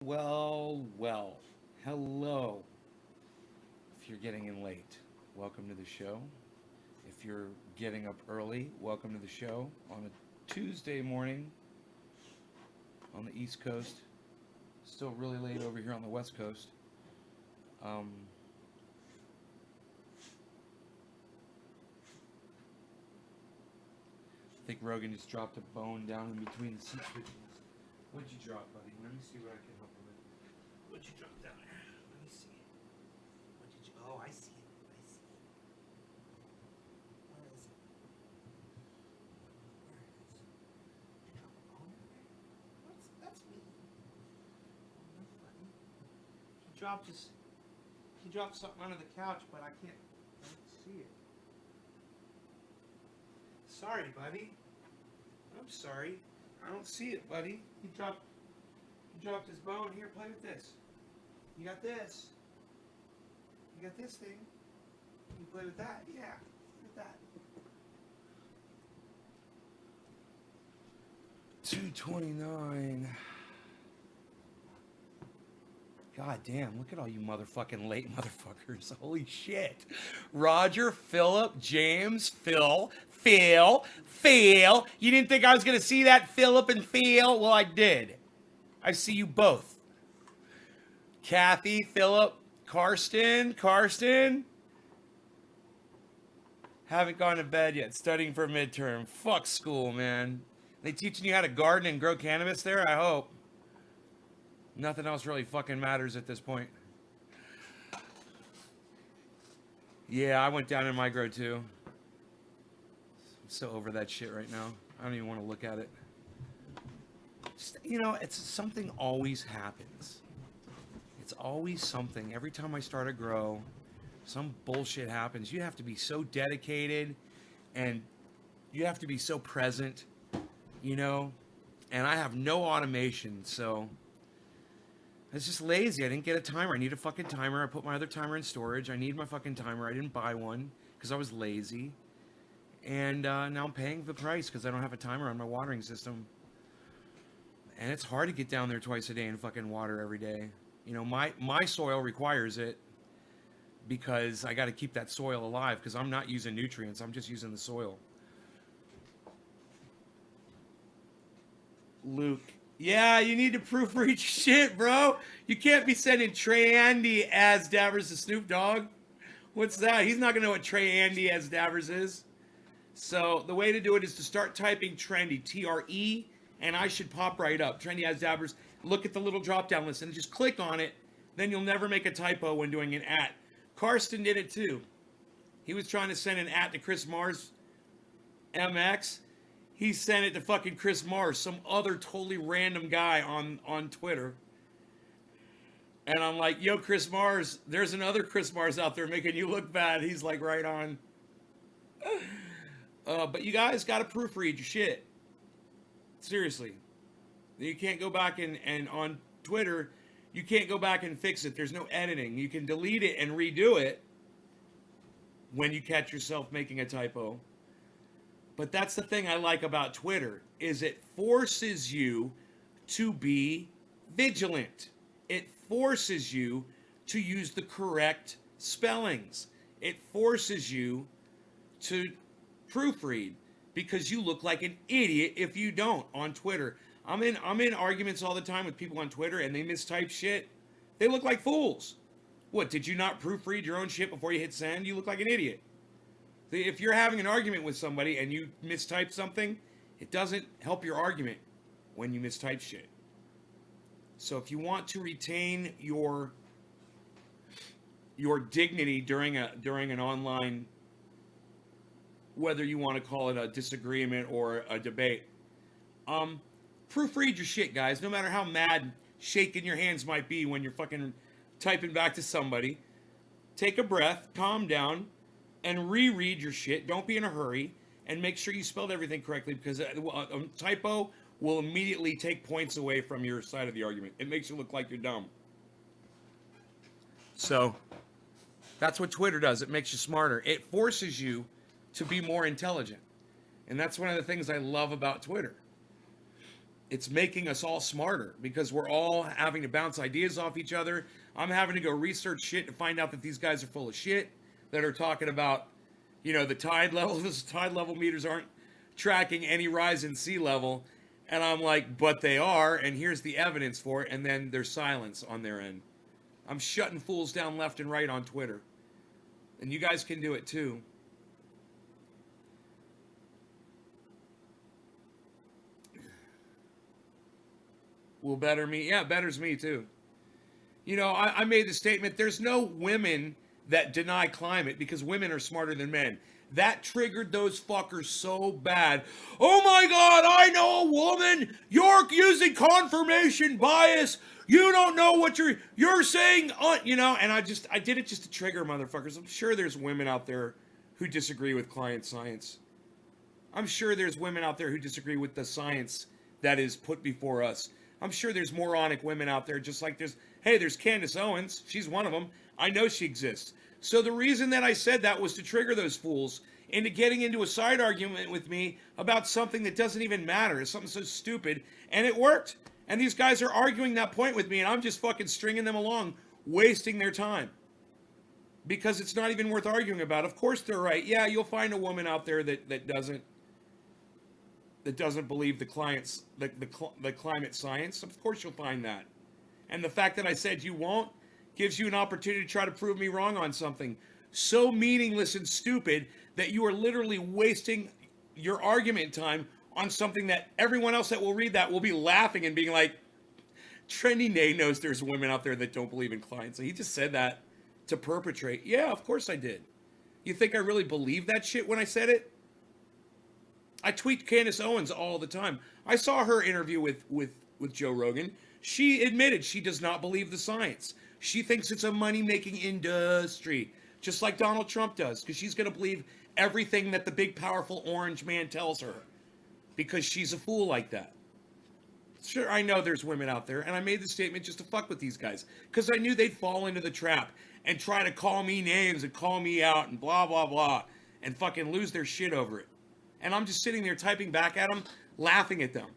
Well. Hello. If you're getting in late, welcome to the show. If you're getting up early, welcome to the show on a Tuesday morning on the East Coast. Still really late over here on the West Coast. Um, I think Rogan just dropped a bone down in between the seat switches. What'd you drop, buddy? Let me see what I can help you with. What'd you drop down there? Let me see. What did you? Oh, I see it. I see it. Where is it? Where it is? Did you drop a bone in there? That's me. Oh, no, buddy. He dropped his. He dropped something under the couch, but I don't see it. Sorry, buddy. I'm sorry. I don't see it, buddy. He dropped his bone. Here, play with this. You got this. You got this thing. You play with that. Yeah. Look at that. 229. God damn, look at all you motherfucking late motherfuckers. Holy shit. Roger, Philip, James, Phil. You didn't think I was going to see that, Philip and Phil? Well, I did. I see you both. Kathy, Philip, Karsten. Haven't gone to bed yet. Studying for midterm. Fuck school, man. They teaching you how to garden and grow cannabis there? I hope. Nothing else really fucking matters at this point. Yeah, I went down in micro too. I'm so over that shit right now. I don't even want to look at it. Just, it's something always happens. It's always something. Every time I start to grow, some bullshit happens. You have to be so dedicated and you have to be so present, and I have no automation, so I was just lazy. I didn't get a timer. I need a fucking timer. I put my other timer in storage. I need my fucking timer. I didn't buy one because I was lazy. And now I'm paying the price because I don't have a timer on my watering system. And it's hard to get down there twice a day and fucking water every day. My soil requires it because I got to keep that soil alive because I'm not using nutrients. I'm just using the soil. Luke. Yeah, you need to proofread your shit, bro. You can't be sending Trey Andy as Davers to Snoop Dogg. What's that? He's not going to know what Trey Andy as Davers is. So the way to do it is to start typing trendy, T-R-E, and I should pop right up. Trendy as Davers. Look at the little drop-down list and just click on it. Then you'll never make a typo when doing an @ Karsten did it too. He was trying to send an @ to Chris Mars MX. He sent it to fucking Chris Mars, some other totally random guy on Twitter. And I'm like, yo, Chris Mars, there's another Chris Mars out there making you look bad. He's like, right on. But you guys got to proofread your shit. Seriously. You can't go back and on Twitter, you can't go back and fix it. There's no editing. You can delete it and redo it when you catch yourself making a typo. But that's the thing I like about Twitter, is it forces you to be vigilant. It forces you to use the correct spellings. It forces you to proofread because you look like an idiot if you don't on Twitter. I'm in arguments all the time with people on Twitter and they mistype shit. They look like fools. What, did you not proofread your own shit before you hit send? You look like an idiot. If you're having an argument with somebody and you mistype something, it doesn't help your argument when you mistype shit. So if you want to retain your dignity during an online, whether you want to call it a disagreement or a debate, proofread your shit, guys. No matter how mad shaking your hands might be when you're fucking typing back to somebody, take a breath, calm down, and reread your shit. Don't be in a hurry, and make sure you spelled everything correctly because a typo will immediately take points away from your side of the argument. It makes you look like you're dumb. So that's what Twitter does. It makes you smarter. It forces you to be more intelligent. And that's one of the things I love about Twitter. It's making us all smarter because we're all having to bounce ideas off each other. I'm having to go research shit to find out that these guys are full of shit that are talking about, the tide level. Those tide level meters aren't tracking any rise in sea level. And I'm like, but they are, and here's the evidence for it. And then there's silence on their end. I'm shutting fools down left and right on Twitter. And you guys can do it too. Will better me? Yeah, betters me too. I made the statement, there's no women that deny climate because women are smarter than men. That triggered those fuckers so bad. Oh my God, I know a woman. You're using confirmation bias. You don't know what you're saying, and I did it just to trigger motherfuckers. I'm sure there's women out there who disagree with client science. I'm sure there's women out there who disagree with the science that is put before us. I'm sure there's moronic women out there, just like there's Candace Owens. She's one of them. I know she exists. So the reason that I said that was to trigger those fools into getting into a side argument with me about something that doesn't even matter. It's something so stupid. And it worked. And these guys are arguing that point with me, and I'm just fucking stringing them along, wasting their time. Because it's not even worth arguing about. Of course they're right. Yeah, you'll find a woman out there that doesn't believe the climate science. Of course you'll find that. And the fact that I said you won't gives you an opportunity to try to prove me wrong on something so meaningless and stupid that you are literally wasting your argument time on something that everyone else that will read that will be laughing and being like, Trendy Nay knows there's women out there that don't believe in climate. So he just said that to perpetrate. Yeah, of course I did. You think I really believed that shit when I said it? I tweet Candace Owens all the time. I saw her interview with Joe Rogan. She admitted she does not believe the science. She thinks it's a money-making industry, just like Donald Trump does, because she's going to believe everything that the big, powerful orange man tells her, because she's a fool like that. Sure, I know there's women out there, and I made the statement just to fuck with these guys, because I knew they'd fall into the trap and try to call me names and call me out and blah, blah, blah, and fucking lose their shit over it. And I'm just sitting there typing back at them, laughing at them.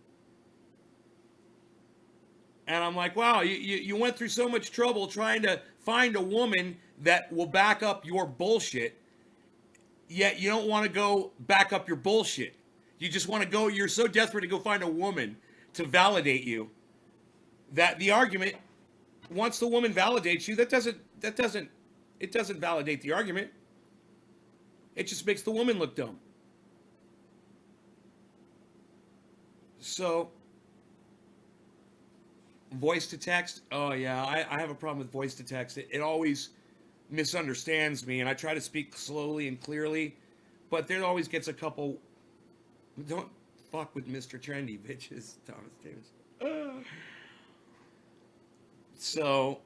And I'm like, wow, you went through so much trouble trying to find a woman that will back up your bullshit, yet you don't want to go back up your bullshit. You just want to go, you're so desperate to go find a woman to validate you that the argument, once the woman validates you, it doesn't validate the argument. It just makes the woman look dumb. So, voice to text. Oh yeah, I have a problem with voice to text. It always misunderstands me, and I try to speak slowly and clearly, but there always gets a couple. Don't fuck with Mr. Trendy, bitches. Thomas Davis. So,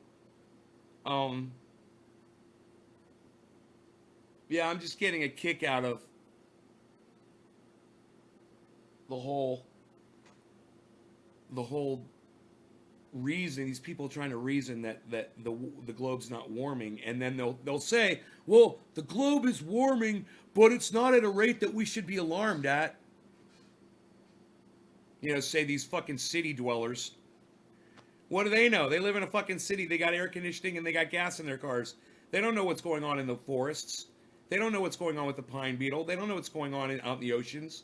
yeah, I'm just getting a kick out of the whole reason, these people trying to reason that the globe's not warming, and then they'll say, well, the globe is warming, but it's not at a rate that we should be alarmed at. Say these fucking city dwellers. What do they know? They live in a fucking city. They got air conditioning and they got gas in their cars. They don't know what's going on in the forests. They don't know what's going on with the pine beetle. They don't know what's going on out in the oceans.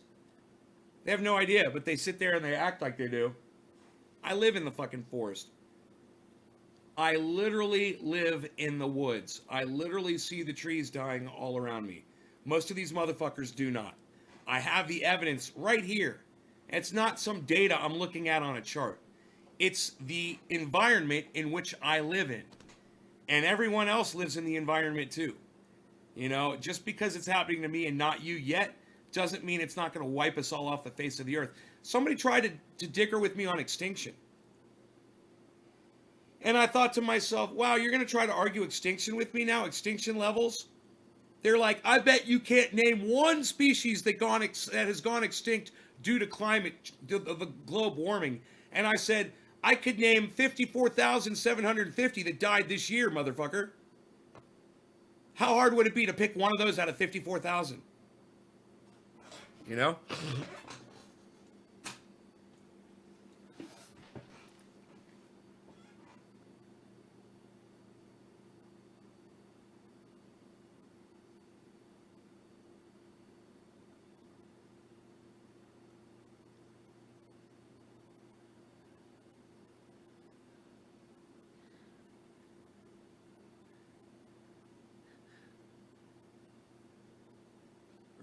They have no idea, but they sit there and they act like they do. I live in the fucking forest. I literally live in the woods. I literally see the trees dying all around me. Most of these motherfuckers do not. I have the evidence right here. It's not some data I'm looking at on a chart. It's the environment in which I live in. And everyone else lives in the environment too. Just because it's happening to me and not you yet, doesn't mean it's not going to wipe us all off the face of the earth. Somebody tried to dicker with me on extinction. And I thought to myself, wow, you're going to try to argue extinction with me now? Extinction levels? They're like, I bet you can't name one species that has gone extinct due to the globe warming. And I said, I could name 54,750 that died this year, motherfucker. How hard would it be to pick one of those out of 54,000?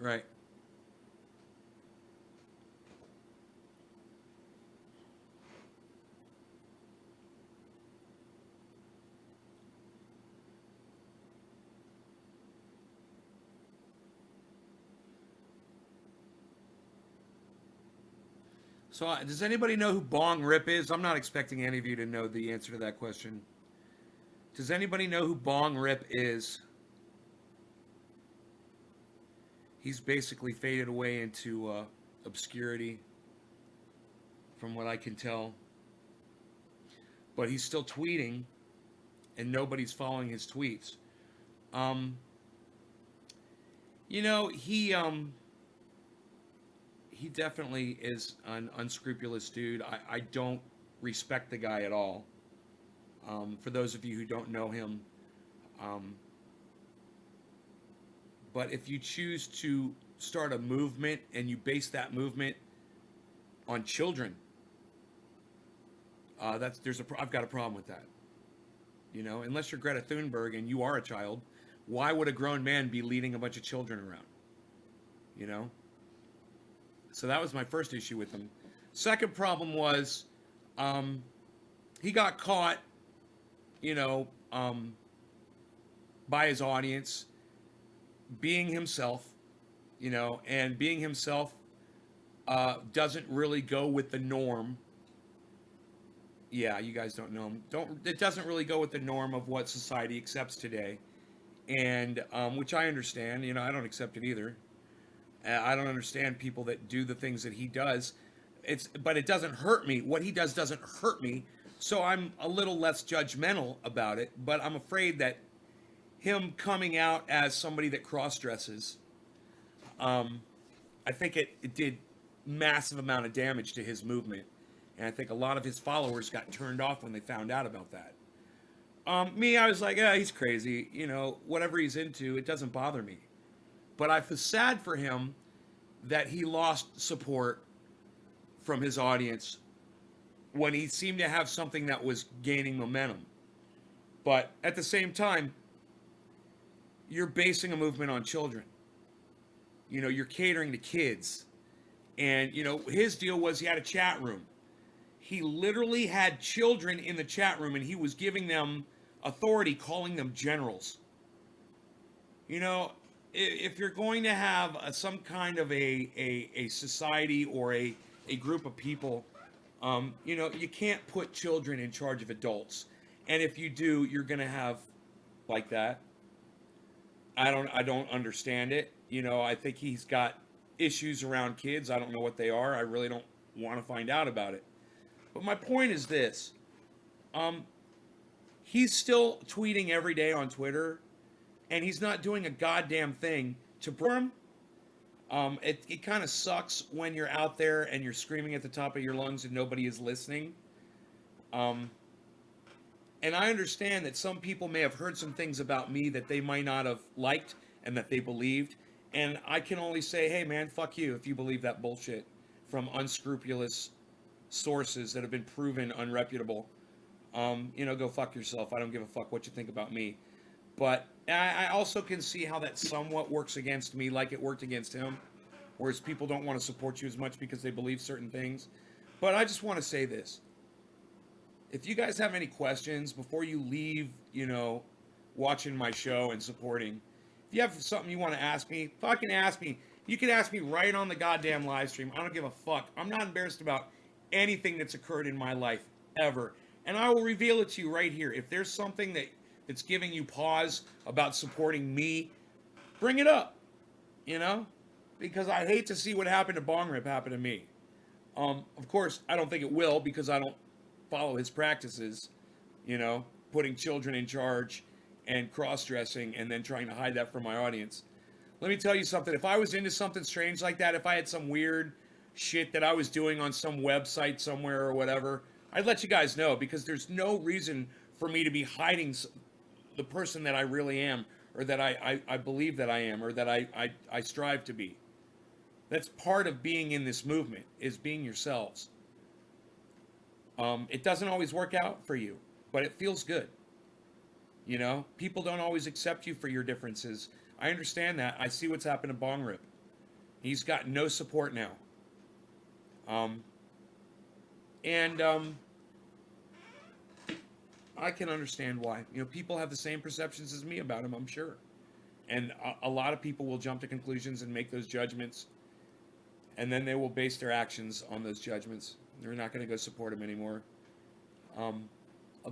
Right. So, does anybody know who Bong Rip is? I'm not expecting any of you to know the answer to that question. Does anybody know who Bong Rip is? He's basically faded away into obscurity, from what I can tell. But he's still tweeting, and nobody's following his tweets. Um, he definitely is an unscrupulous dude. I don't respect the guy at all. For those of you who don't know him, um, but if you choose to start a movement and you base that movement on children, I've got a problem with that. Unless you're Greta Thunberg and you are a child, why would a grown man be leading a bunch of children around? You know. So that was my first issue with him. Second problem was, he got caught, you know, by his audience being himself, and being himself doesn't really go with the norm. Yeah, you guys don't know him. It doesn't really go with the norm of what society accepts today, and which I understand. I don't accept it either. I don't understand people that do the things that he does. But it doesn't hurt me. What he does doesn't hurt me, so I'm a little less judgmental about it. But I'm afraid that him coming out as somebody that cross dresses, I think it did massive amount of damage to his movement, and I think a lot of his followers got turned off when they found out about that. Me, I was like, yeah, he's crazy. Whatever he's into, it doesn't bother me. But I feel sad for him that he lost support from his audience when he seemed to have something that was gaining momentum. But at the same time, you're basing a movement on children. You're catering to kids. And, his deal was he had a chat room. He literally had children in the chat room and he was giving them authority, calling them generals. If you're going to have some kind of a society or a group of people, you can't put children in charge of adults. And if you do, you're going to have like that. I don't understand it. I think he's got issues around kids. I don't know what they are. I really don't want to find out about it. But my point is this. He's still tweeting every day on Twitter, and he's not doing a goddamn thing to him. It kind of sucks when you're out there and you're screaming at the top of your lungs and nobody is listening. And I understand that some people may have heard some things about me that they might not have liked and that they believed. And I can only say, hey, man, fuck you if you believe that bullshit from unscrupulous sources that have been proven unreputable. Go fuck yourself. I don't give a fuck what you think about me. But I also can see how that somewhat works against me like it worked against him. Whereas people don't want to support you as much because they believe certain things. But I just want to say this. If you guys have any questions before you leave, watching my show and supporting, if you have something you want to ask me, fucking ask me. You can ask me right on the goddamn live stream. I don't give a fuck. I'm not embarrassed about anything that's occurred in my life ever. And I will reveal it to you right here. If there's something that's giving you pause about supporting me, bring it up. Because I hate to see what happened to Bong Rip happen to me. Of course, I don't think it will because I don't follow his practices, putting children in charge and cross-dressing and then trying to hide that from my audience. Let me tell you something. If I was into something strange like that, if I had some weird shit that I was doing on some website somewhere or whatever, I'd let you guys know because there's no reason for me to be hiding the person that I really am or that I believe that I am or that I strive to be. That's part of being in this movement, is being yourselves. It doesn't always work out for you, but it feels good. People don't always accept you for your differences. I understand that. I see what's happened to Bong Rip. He's got no support now. And I can understand why. You know, people have the same perceptions as me about him, I'm sure. And a lot of people will jump to conclusions and make those judgments, and then they will base their actions on those judgments. They're not going to go support him anymore.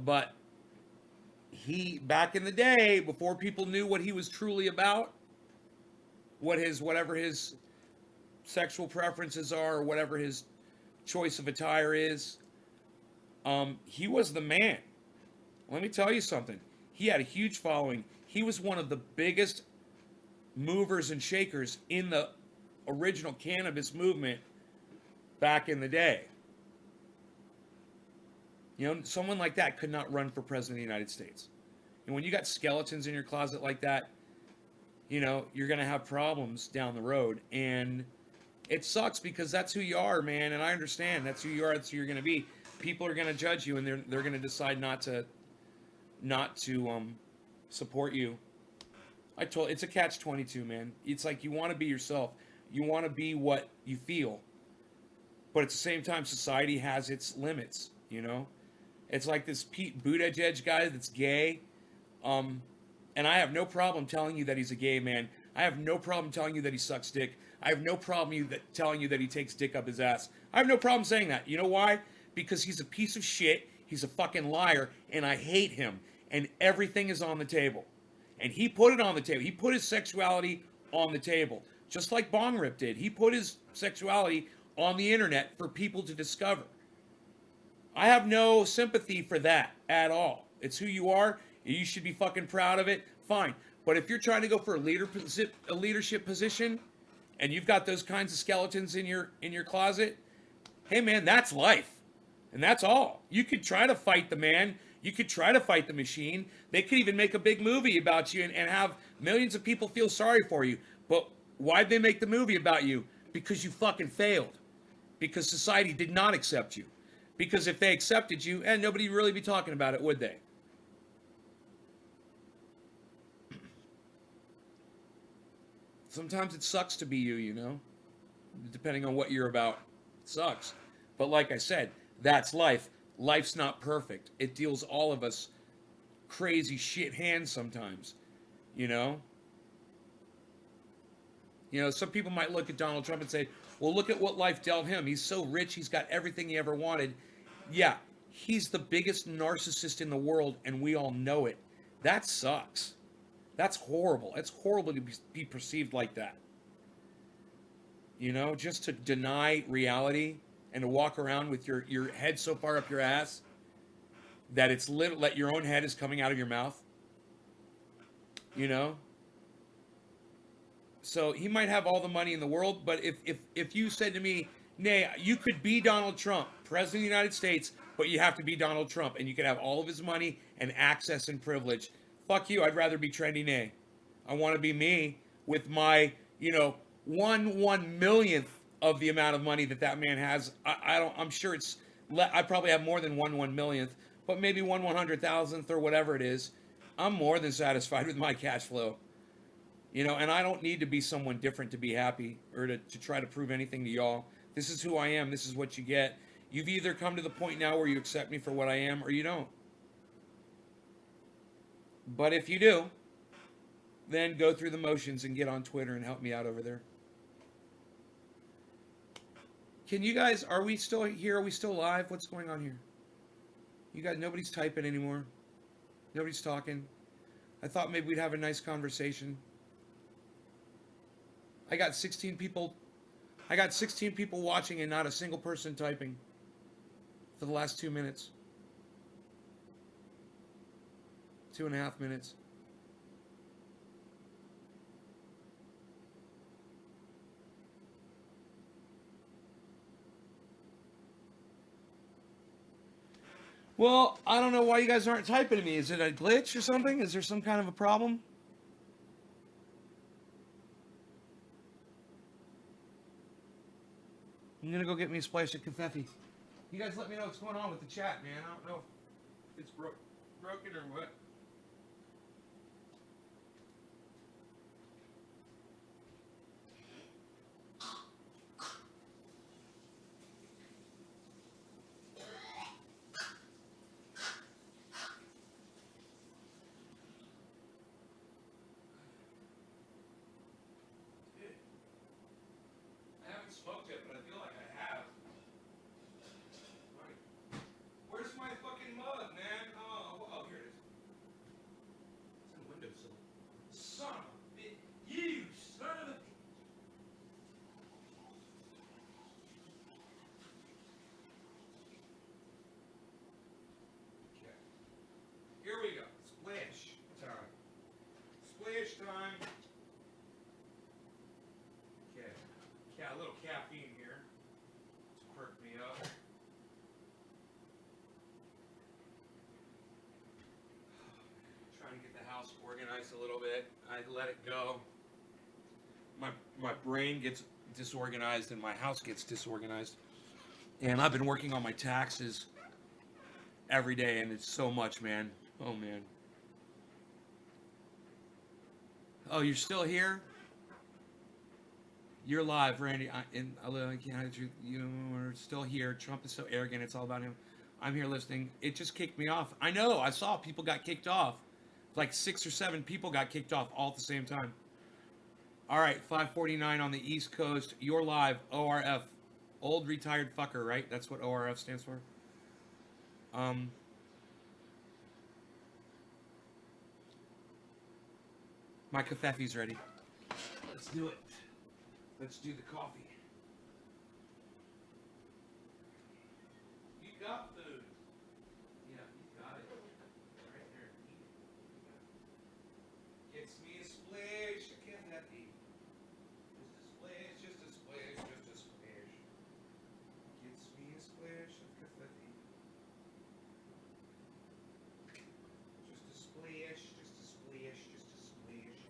But he, back in the day, before people knew what he was truly about, whatever his sexual preferences are, or whatever his choice of attire is, he was the man. Let me tell you something. He had a huge following. He was one of the biggest movers and shakers in the original cannabis movement back in the day. You know, someone like that could not run for president of the United States. And when you got skeletons in your closet like that, you know, you're going to have problems down the road. And it sucks because that's who you are, man. And I understand that's who you are. That's who you're going to be. People are going to judge you, and they're going to decide not to support you. It's a catch-22, man. It's like you want to be yourself. You want to be what you feel. But at the same time, society has its limits, you know? It's like this Pete Buttigieg guy that's gay. And I have no problem telling you that he's a gay man. I have no problem telling you that he sucks dick. I have no problem telling you that he takes dick up his ass. I have no problem saying that. You know why? Because he's a piece of shit. He's a fucking liar. And I hate him. And everything is on the table. And he put it on the table. He put his sexuality on the table. Just like Bong Rip did. He put his sexuality on the internet for people to discover. I have no sympathy for that at all. It's who you are. You should be fucking proud of it. Fine. But if you're trying to go for a leadership position and you've got those kinds of skeletons in your closet, hey man, that's life. And that's all. You could try to fight the man. You could try to fight the machine. They could even make a big movie about you and have millions of people feel sorry for you. But why'd they make the movie about you? Because you fucking failed. Because society did not accept you. Because if they accepted you, nobody would really be talking about it, would they? Sometimes it sucks to be you, you know? Depending on what you're about. It sucks. But like I said, that's life. Life's not perfect. It deals all of us crazy shit hands sometimes, you know? You know, some people might look at Donald Trump and say, well, look at what life dealt him. He's so rich. He's got everything he ever wanted. Yeah, he's the biggest narcissist in the world, and we all know it. That sucks. That's horrible. It's horrible to be perceived like that. You know, just to deny reality and to walk around with your head so far up your ass that it's let your own head is coming out of your mouth. You know? So he might have all the money in the world, but if you said to me, Nay, you could be Donald Trump, President of the United States, but you have to be Donald Trump, and you could have all of his money and access and privilege. Fuck you, I'd rather be Trendy Nay. I want to be me with my, you know, 1/1,000,000th of the amount of money that man has. I'm sure I probably have more than 1/1,000,000th, but maybe 1/100,000th or whatever it is. I'm more than satisfied with my cash flow. You know, and I don't need to be someone different to be happy or to try to prove anything to y'all. This is who I am. This is what you get. You've either come to the point now where you accept me for what I am or you don't. But if you do, then go through the motions and get on Twitter and help me out over there. Can you guys, are we still here? Are we still live? What's going on here? You guys, nobody's typing anymore. Nobody's talking. I thought maybe we'd have a nice conversation. I got 16 people watching and not a single person typing for the last 2 minutes. 2.5 minutes. Well, I don't know why you guys aren't typing to me. Is it a glitch or something? Is there some kind of a problem? I'm gonna go get me a splice of Covfefe. You guys let me know what's going on with the chat, man. I don't know if it's broken or what. caffeine here. It's perked me up. Trying to get the house organized a little bit. I let it go. My brain gets disorganized and my house gets disorganized. And I've been working on my taxes every day, and it's so much, man. Oh, man. Oh, you're still here? You're live, Randy. You are still here. Trump is so arrogant. It's all about him. I'm here listening. It just kicked me off. I know. I saw people got kicked off. Like 6 or 7 people got kicked off all at the same time. All right, 5:49 on the East Coast. You're live. ORF. Old retired fucker, right? That's what ORF stands for. My kafefe's ready. Let's do it. Let's do the coffee. You got food. Yeah, you got it. Right there. Gets me a splash of kafefe. Just a splash, just a splash. Gets me a splash of kafefe. Just a splash, just a splash, just a splash.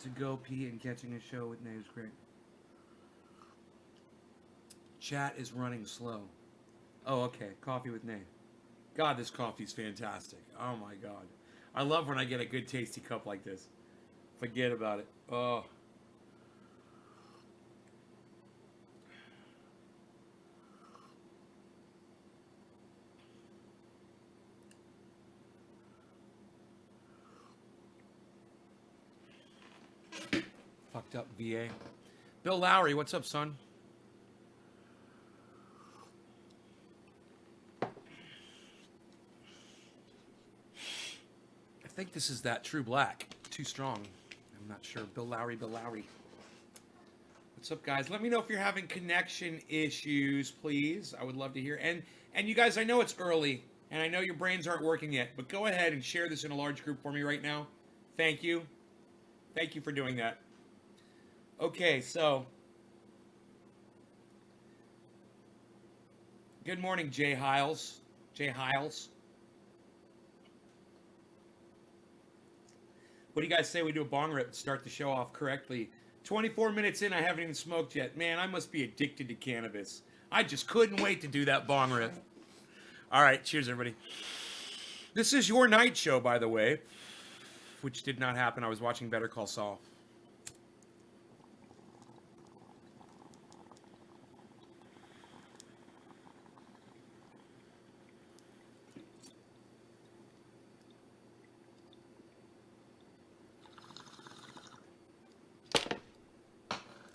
To go pee and catching a show with Nate is great. Chat is running slow. Oh, okay. Coffee with Nate. God, this coffee's fantastic. Oh my God. I love when I get a good tasty cup like this. Forget about it. Oh. Fucked up VA. Bill Lowry, what's up, son? I think this is that True Black. Too strong. I'm not sure. Bill Lowry, Bill Lowry. What's up, guys? Let me know if you're having connection issues, please. I would love to hear. And you guys, I know it's early, and I know your brains aren't working yet, but go ahead and share this in a large group for me right now. Thank you. Thank you for doing that. Okay, so good morning, Jay Hiles. Jay Hiles. What do you guys say we do a bong rip and start the show off correctly? 24 minutes in, I haven't even smoked yet. Man, I must be addicted to cannabis. I just couldn't wait to do that bong rip. All right, cheers, everybody. This is your night show, by the way, which did not happen. I was watching Better Call Saul.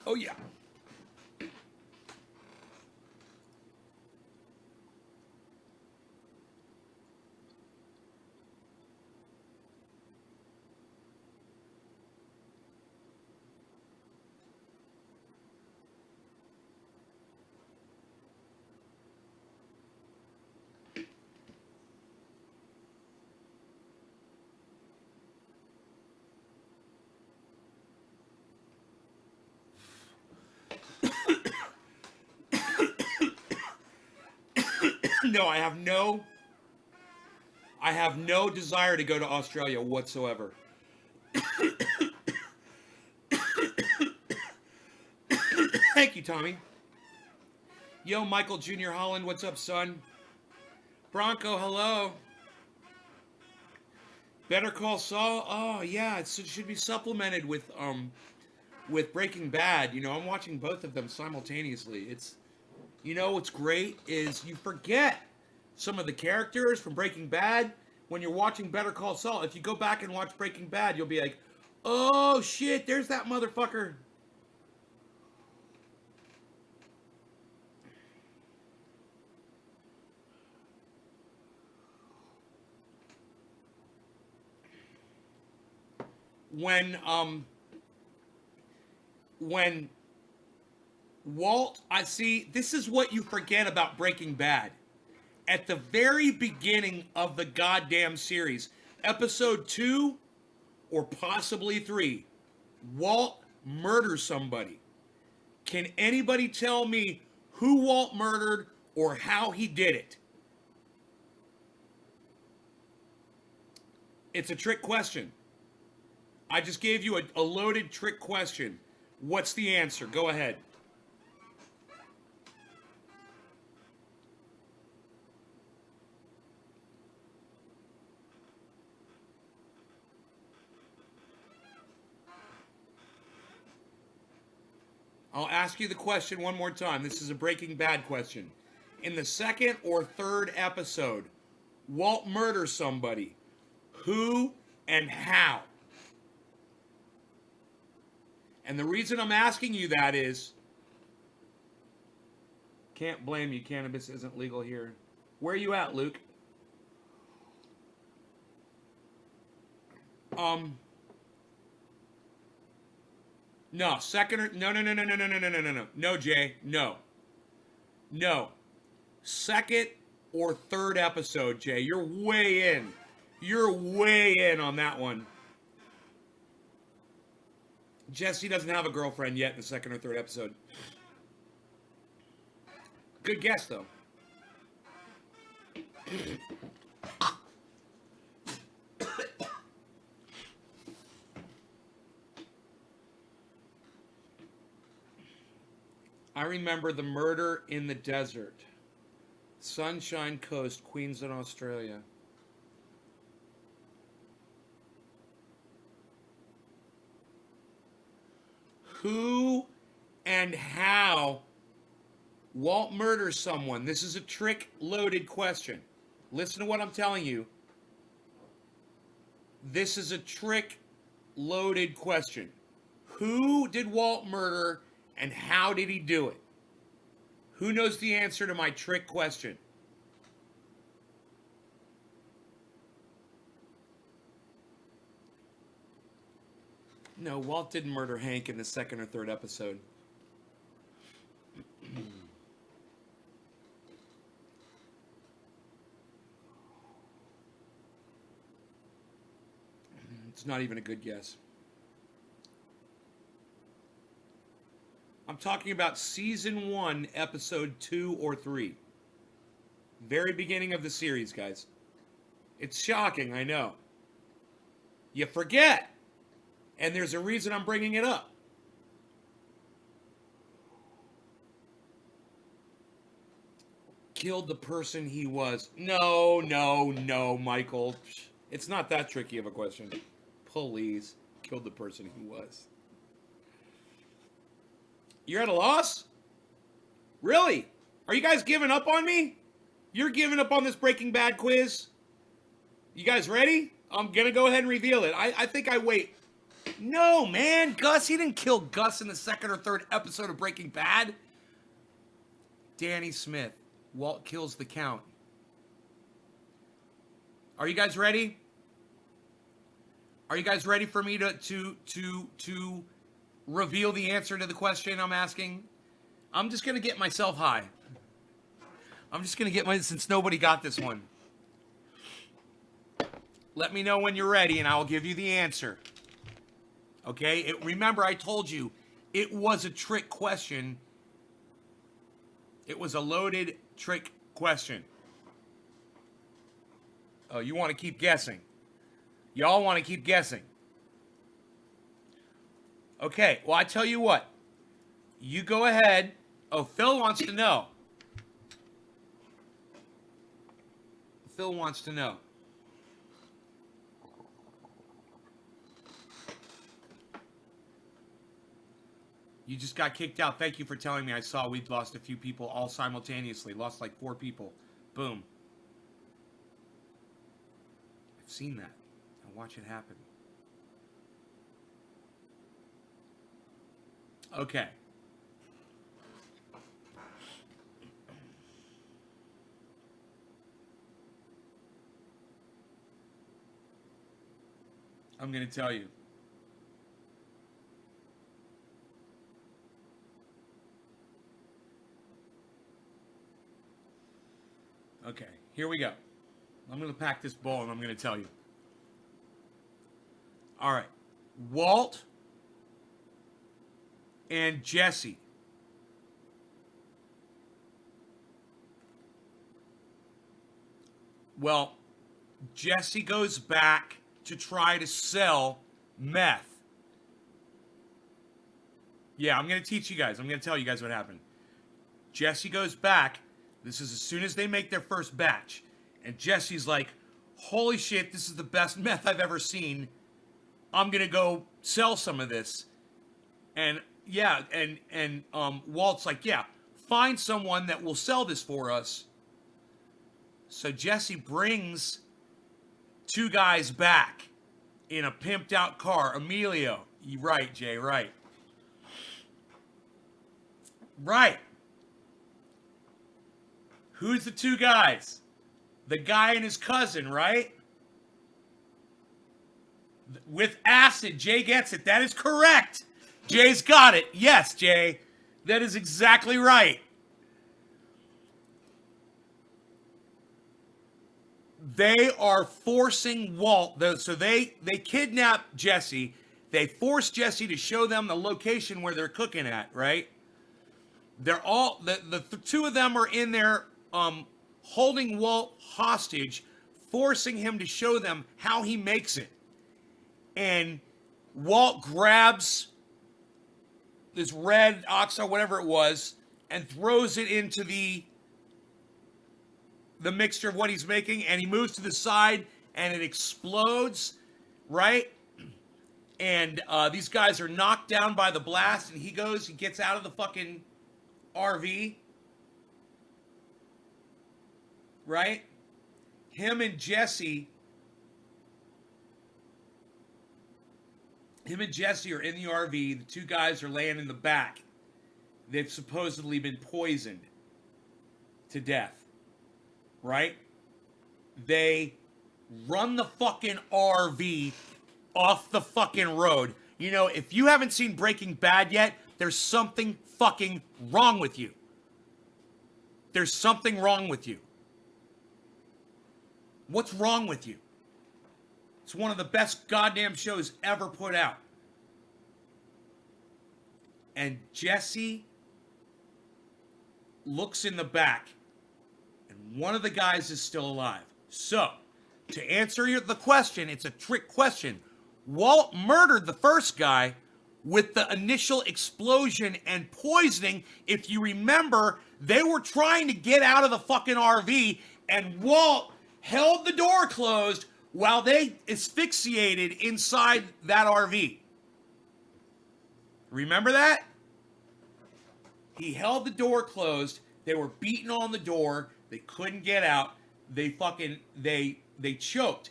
Oh, yeah. No, I have no desire to go to Australia whatsoever. Thank you, Tommy. Yo, Michael Jr. Holland, what's up, son? Bronco, hello. Better Call Saul. Oh yeah, it should be supplemented with Breaking Bad. You know, I'm watching both of them simultaneously. You know what's great is you forget some of the characters from Breaking Bad when you're watching Better Call Saul. If you go back and watch Breaking Bad, you'll be like, oh shit, there's that motherfucker. when Walt, I see, this is what you forget about Breaking Bad. At the very beginning of the goddamn series, episode 2 or possibly 3, Walt murders somebody. Can anybody tell me who Walt murdered or how he did it? It's a trick question. I just gave you a loaded trick question. What's the answer? Go ahead. I'll ask you the question one more time. This is a Breaking Bad question. In the second or third episode, Walt murders somebody. Who and how? And the reason I'm asking you that is, can't blame you, cannabis isn't legal here. Where are you at, Luke? No, second or no, Jay, no. Second or third episode, Jay. You're way in. You're way in on that one. Jesse doesn't have a girlfriend yet in the second or third episode. Good guess, though. I remember The Murder in the Desert. Sunshine Coast, Queensland, Australia. Who and how Walt murders someone? This is a trick-loaded question. Listen to what I'm telling you. This is a trick-loaded question. Who did Walt murder and how did he do it? Who knows the answer to my trick question? No, Walt didn't murder Hank in the second or third episode. It's not even a good guess. I'm talking about season 1, episode 2 or 3. Very beginning of the series, guys. It's shocking, I know. You forget. And there's a reason I'm bringing it up. Killed the person he was. No, Michael. It's not that tricky of a question. Please. Killed the person he was. You're at a loss? Really? Are you guys giving up on me? You're giving up on this Breaking Bad quiz? You guys ready? I'm going to go ahead and reveal it. I think I wait. No, man. Gus, he didn't kill Gus in the second or third episode of Breaking Bad. Danny Smith. Walt kills the Count. Are you guys ready? Are you guys ready for me to reveal the answer to the question I'm asking? I'm just going to get myself high. I'm just going to get since nobody got this one. Let me know when you're ready and I'll give you the answer. Okay? Remember, I told you, it was a trick question. It was a loaded trick question. Oh, you want to keep guessing. Y'all want to keep guessing. Okay, well, I tell you what. You go ahead. Oh, Phil wants to know. Phil wants to know. You just got kicked out. Thank you for telling me. I saw we'd lost a few people all simultaneously. Lost like 4 people. Boom. I've seen that. I watch it happen. Okay. I'm going to tell you. Okay, here we go. I'm going to pack this ball and I'm going to tell you. All right. Walt and Jesse. Well, Jesse goes back to try to sell meth. Yeah, I'm going to teach you guys. I'm going to tell you guys what happened. Jesse goes back. This is as soon as they make their first batch. And Jesse's like, holy shit, this is the best meth I've ever seen. I'm going to go sell some of this. And yeah, and Walt's like, yeah, find someone that will sell this for us. So Jesse brings two guys back in a pimped out car. Emilio. Right, Jay, right. Right. Who's the two guys? The guy and his cousin, right? With acid. Jay gets it. That is correct. Jay's got it. Yes, Jay. That is exactly right. They are forcing Walt. So they kidnap Jesse. They force Jesse to show them the location where they're cooking at, right? They're all, the two of them are in there holding Walt hostage, forcing him to show them how he makes it. And Walt grabs this red oxide, whatever it was, and throws it into the mixture of what he's making, and he moves to the side, and it explodes, right? And these guys are knocked down by the blast, and he gets out of the fucking RV, right? Him and Jesse are in the RV. The two guys are laying in the back. They've supposedly been poisoned to death, right? They run the fucking RV off the fucking road. You know, if you haven't seen Breaking Bad yet, there's something fucking wrong with you. There's something wrong with you. What's wrong with you? It's one of the best goddamn shows ever put out. And Jesse looks in the back, and one of the guys is still alive. So, to answer the question, it's a trick question. Walt murdered the first guy with the initial explosion and poisoning. If you remember, they were trying to get out of the fucking RV, and Walt held the door closed while they asphyxiated inside that RV. Remember that? He held the door closed. They were beating on the door. They couldn't get out. They choked.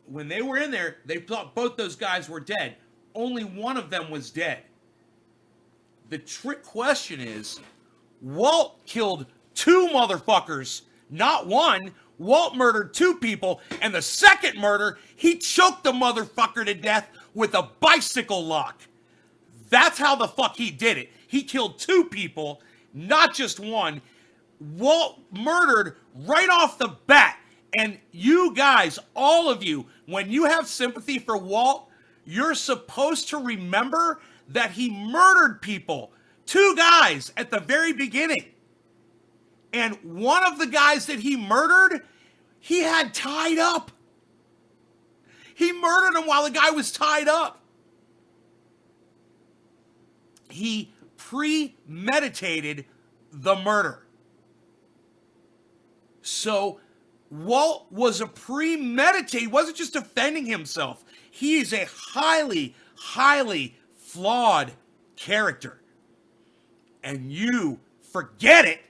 When they were in there, they thought both those guys were dead. Only one of them was dead. The trick question is, Walt killed two motherfuckers, not one. Walt murdered two people, and the second murder, he choked the motherfucker to death with a bicycle lock. That's how the fuck he did it. He killed two people, not just one. Walt murdered right off the bat. And you guys, all of you, when you have sympathy for Walt, you're supposed to remember that he murdered people. Two guys at the very beginning. And one of the guys that he murdered, he had tied up. He murdered him while the guy was tied up. He premeditated the murder. So Walt was a premeditated. He wasn't just defending himself. He is a highly, highly flawed character. And you forget it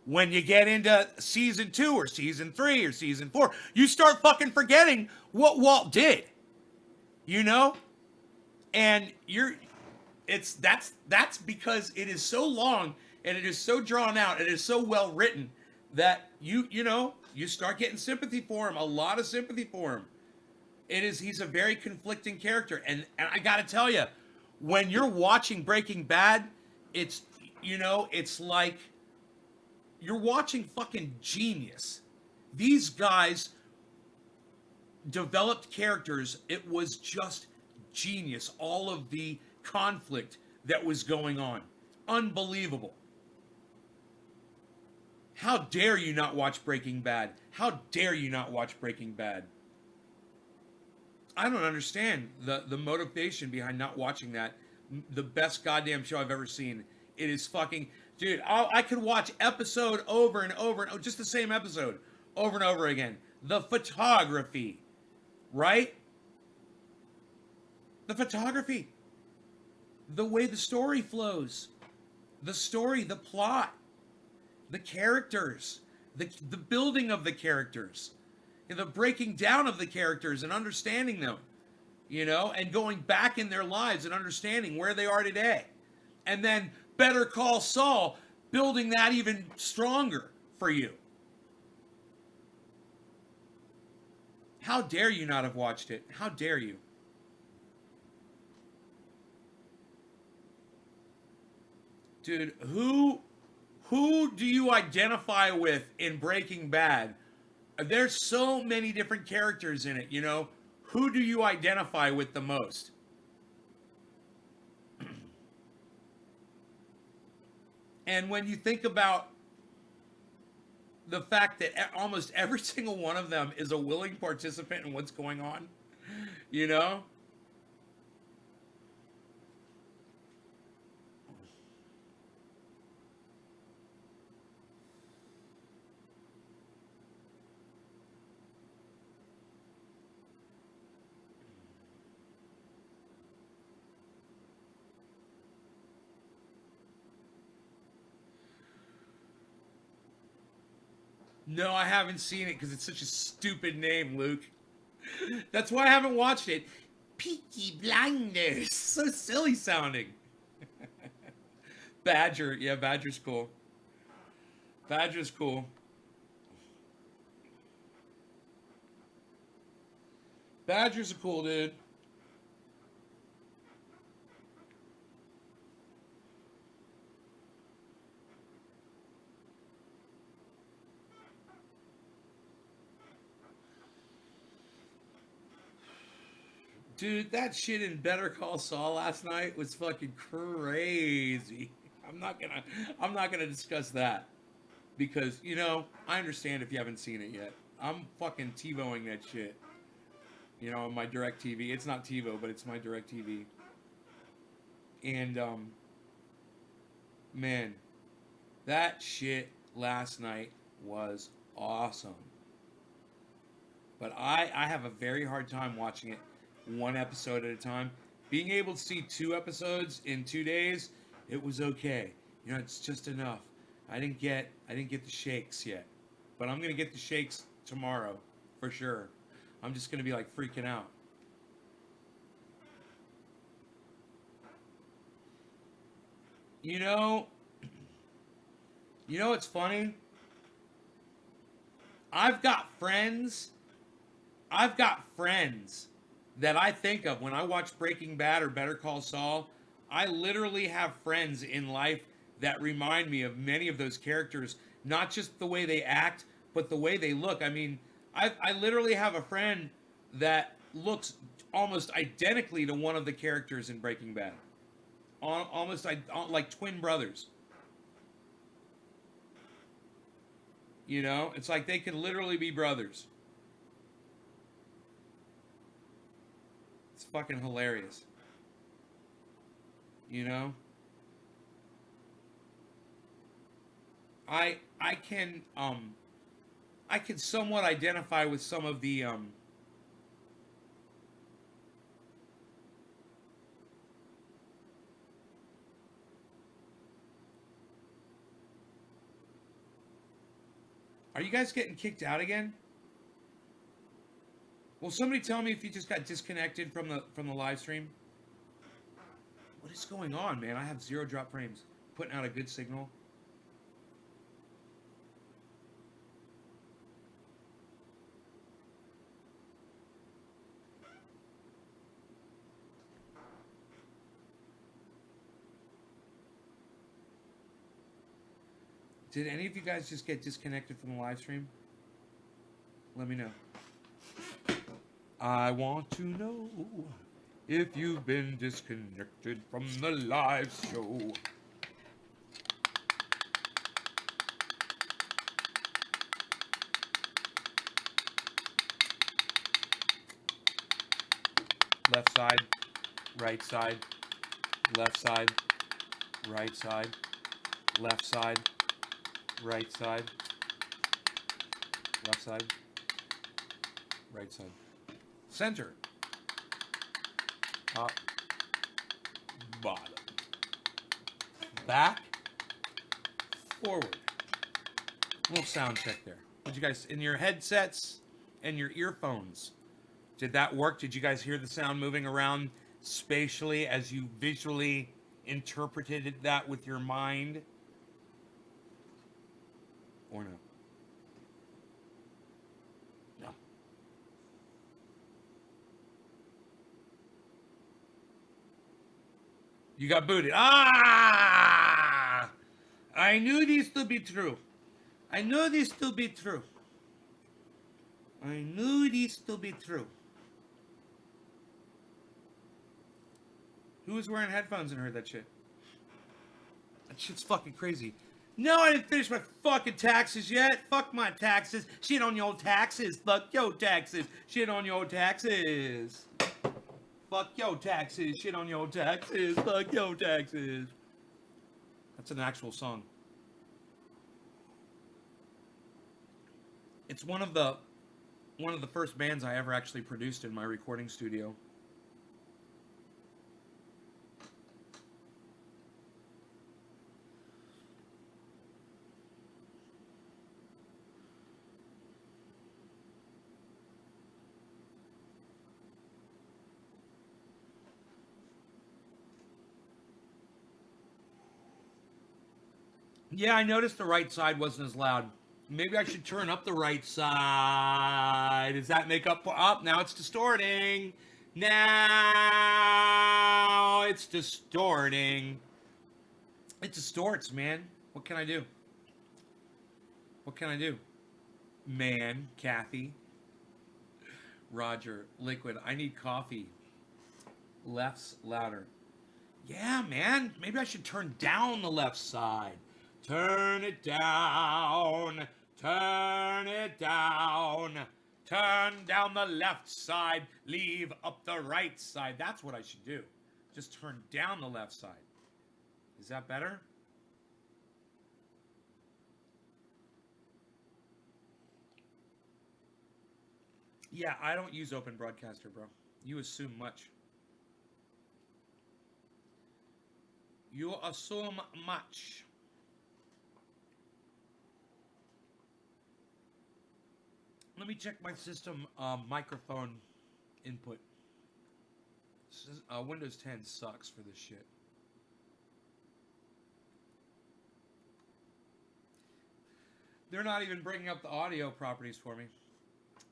when you get into season 2 or season 3 or season 4. You start fucking forgetting what Walt did. You know? And that's because it is so long and it is so drawn out, it is so well written that you start getting sympathy for him, a lot of sympathy for him. He's a very conflicting character, and I gotta tell you, when you're watching Breaking Bad, it's like you're watching fucking genius. These guys developed characters. It was just genius. All of the conflict that was going on. Unbelievable. How dare you not watch Breaking Bad? How dare you not watch Breaking Bad? I don't understand the motivation behind not watching that. The best goddamn show I've ever seen. It is fucking... Dude, I could watch episode over and over and just the same episode over and over again. The photography, right? The photography. The way the story flows. The story, the plot. The characters. The building of the characters. The breaking down of the characters and understanding them. You know, and going back in their lives and understanding where they are today. And then Better Call Saul, building that even stronger for you. How dare you not have watched it? How dare you? Dude, who do you identify with in Breaking Bad? There's so many different characters in it, you know. Who do you identify with the most? And when you think about the fact that almost every single one of them is a willing participant in what's going on, you know? No, I haven't seen it because it's such a stupid name, Luke. That's why I haven't watched it. Peaky Blinders. So silly sounding. Badger. Yeah, Badger's cool. Badger's cool. Badger's a cool dude. Dude, that shit in Better Call Saul last night was fucking crazy. I'm not gonna I'm not gonna discuss that because you know I understand if you haven't seen it yet. I'm fucking TiVoing that shit. You know, on my Direct TV. It's not TiVo, but it's my Direct TV. And man, that shit last night was awesome. But I have a very hard time watching it one episode at a time. Being able to see two episodes in 2 days, it was okay. You know, it's just enough. I didn't get the shakes yet. But I'm gonna get the shakes tomorrow, for sure. I'm just gonna be like freaking out. You know, you know what's funny? I've got friends I've got friends that I think of when I watch Breaking Bad or Better Call Saul. I literally have friends in life that remind me of many of those characters, not just the way they act, but the way they look. I mean, I literally have a friend that looks almost identically to one of the characters in Breaking Bad, almost like twin brothers. You know, it's like they could literally be brothers. It's fucking hilarious. You know, I can I can somewhat identify with some of the Are you guys getting kicked out again? Will somebody tell me if you just got disconnected from the live stream? What is going on, man? I have zero drop frames. Putting out a good signal. Did any of you guys just get disconnected from the live stream? Let me know. I want to know if you've been disconnected from the live show. Left side, right side, left side, right side, left side, right side, left side, right side. Center, top, bottom, back, forward. Little sound check there. Did you guys, in your headsets and your earphones, did that work? Did you guys hear the sound moving around spatially as you visually interpreted that with your mind? Or no? No. You got booted. Ah! I knew this to be true. I knew this to be true. I knew this to be true. Who was wearing headphones and heard that shit? That shit's fucking crazy. No, I didn't finish my fucking taxes yet. Fuck my taxes. Shit on your taxes. Fuck your taxes. Shit on your taxes. Fuck your taxes. Shit on your taxes. Fuck your taxes. That's an actual song. It's one of the first bands I ever actually produced in my recording studio. Yeah, I noticed the right side wasn't as loud. Maybe I should turn up the right side. Does that make up for up? Now it's distorting. Now it's distorting. It distorts, man. What can I do? What can I do? Man, Kathy, Roger, Liquid. I need coffee. Left's louder. Yeah, man. Maybe I should turn down the left side. Turn it down. Turn it down. Turn down the left side. Leave up the right side. That's what I should do. Just turn down the left side. Is that better? Yeah, I don't use Open Broadcaster, bro. You assume much. You assume much. Let me check my system microphone input. Windows 10 sucks for this shit. They're not even bringing up the audio properties for me.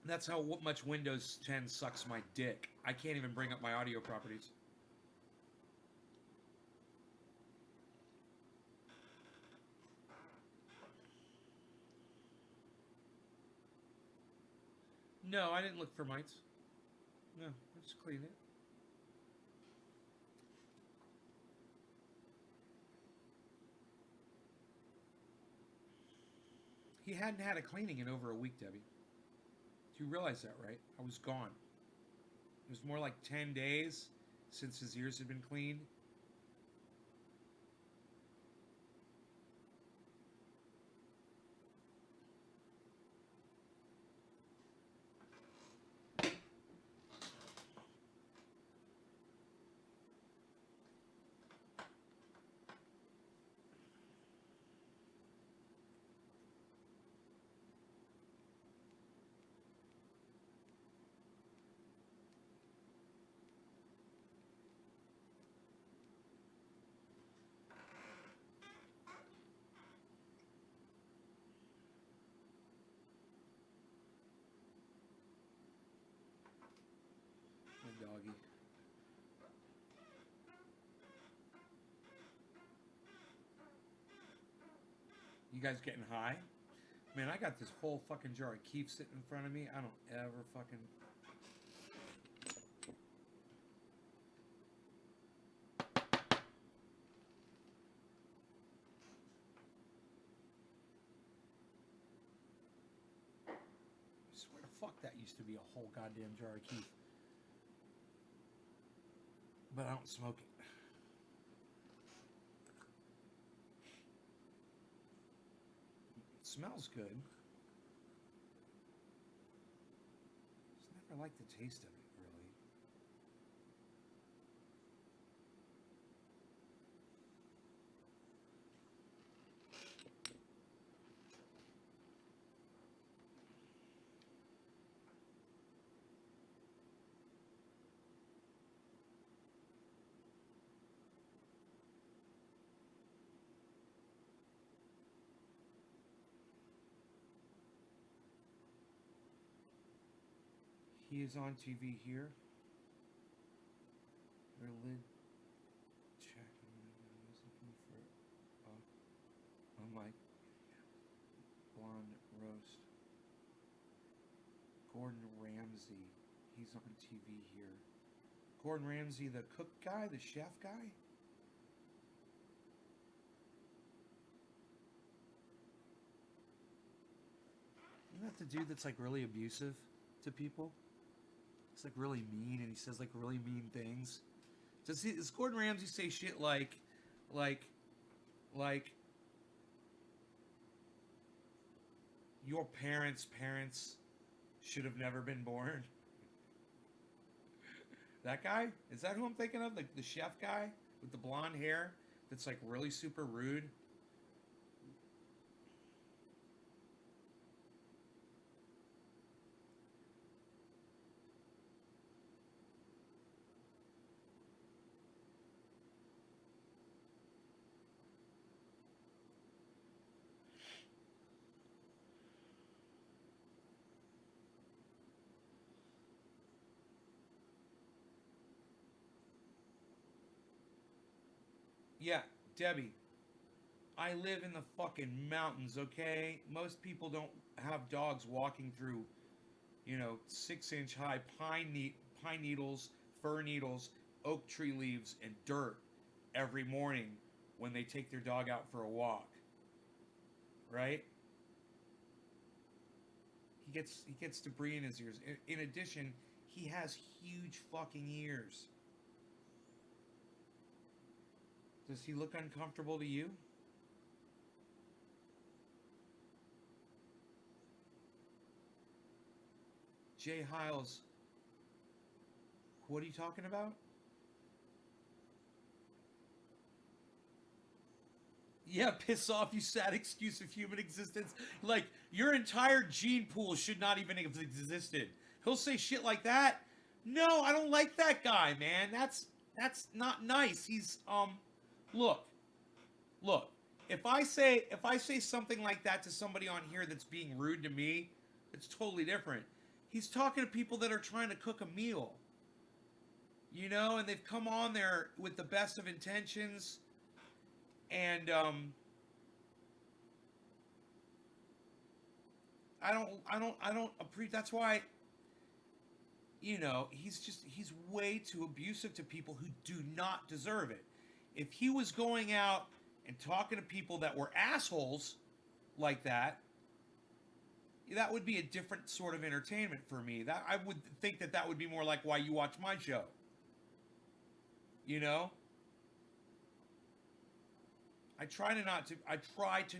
That's how much Windows 10 sucks my dick. I can't even bring up my audio properties. No, I didn't look for mites. No, I just cleaned it. He hadn't had a cleaning in over a week, Debbie. Do you realize that, right? I was gone. It was more like 10 days since his ears had been cleaned. My doggy. You guys getting high? Man, I got this whole fucking jar of Keef sitting in front of me. I don't ever fucking. I swear to fuck that used to be a whole goddamn jar of Keef. But I don't smoke it. It smells good. Just never liked the taste of it, really. He is on TV here. Their lid check. I was looking for my blonde roast. Gordon Ramsay. He's on TV here. Gordon Ramsay, the cook guy, the chef guy. Isn't that the dude that's like really abusive to people? He's like really mean, and he says like really mean things. Does Gordon Ramsay say shit like, your parents should have never been born? That guy? Is that who I'm thinking of? The chef guy with the blonde hair that's like really super rude? Yeah, Debbie, I live in the fucking mountains, okay? Most people don't have dogs walking through, 6-inch high pine needles, fir needles, oak tree leaves, and dirt every morning when they take their dog out for a walk, right? He gets debris in his ears. In addition, he has huge fucking ears. Does he look uncomfortable to you? Jay Hiles, what are you talking about? Yeah, piss off, you sad excuse of human existence. Like, your entire gene pool should not even have existed. He'll say shit like that. No, I don't like that guy, man. That's not nice. Look, look. If I say something like that to somebody on here that's being rude to me, it's totally different. He's talking to people that are trying to cook a meal, and they've come on there with the best of intentions, and I don't appreciate. That's why, he's way too abusive to people who do not deserve it. If he was going out and talking to people that were assholes like that would be a different sort of entertainment for me. That I would think that would be more like why you watch my show. You know, I try to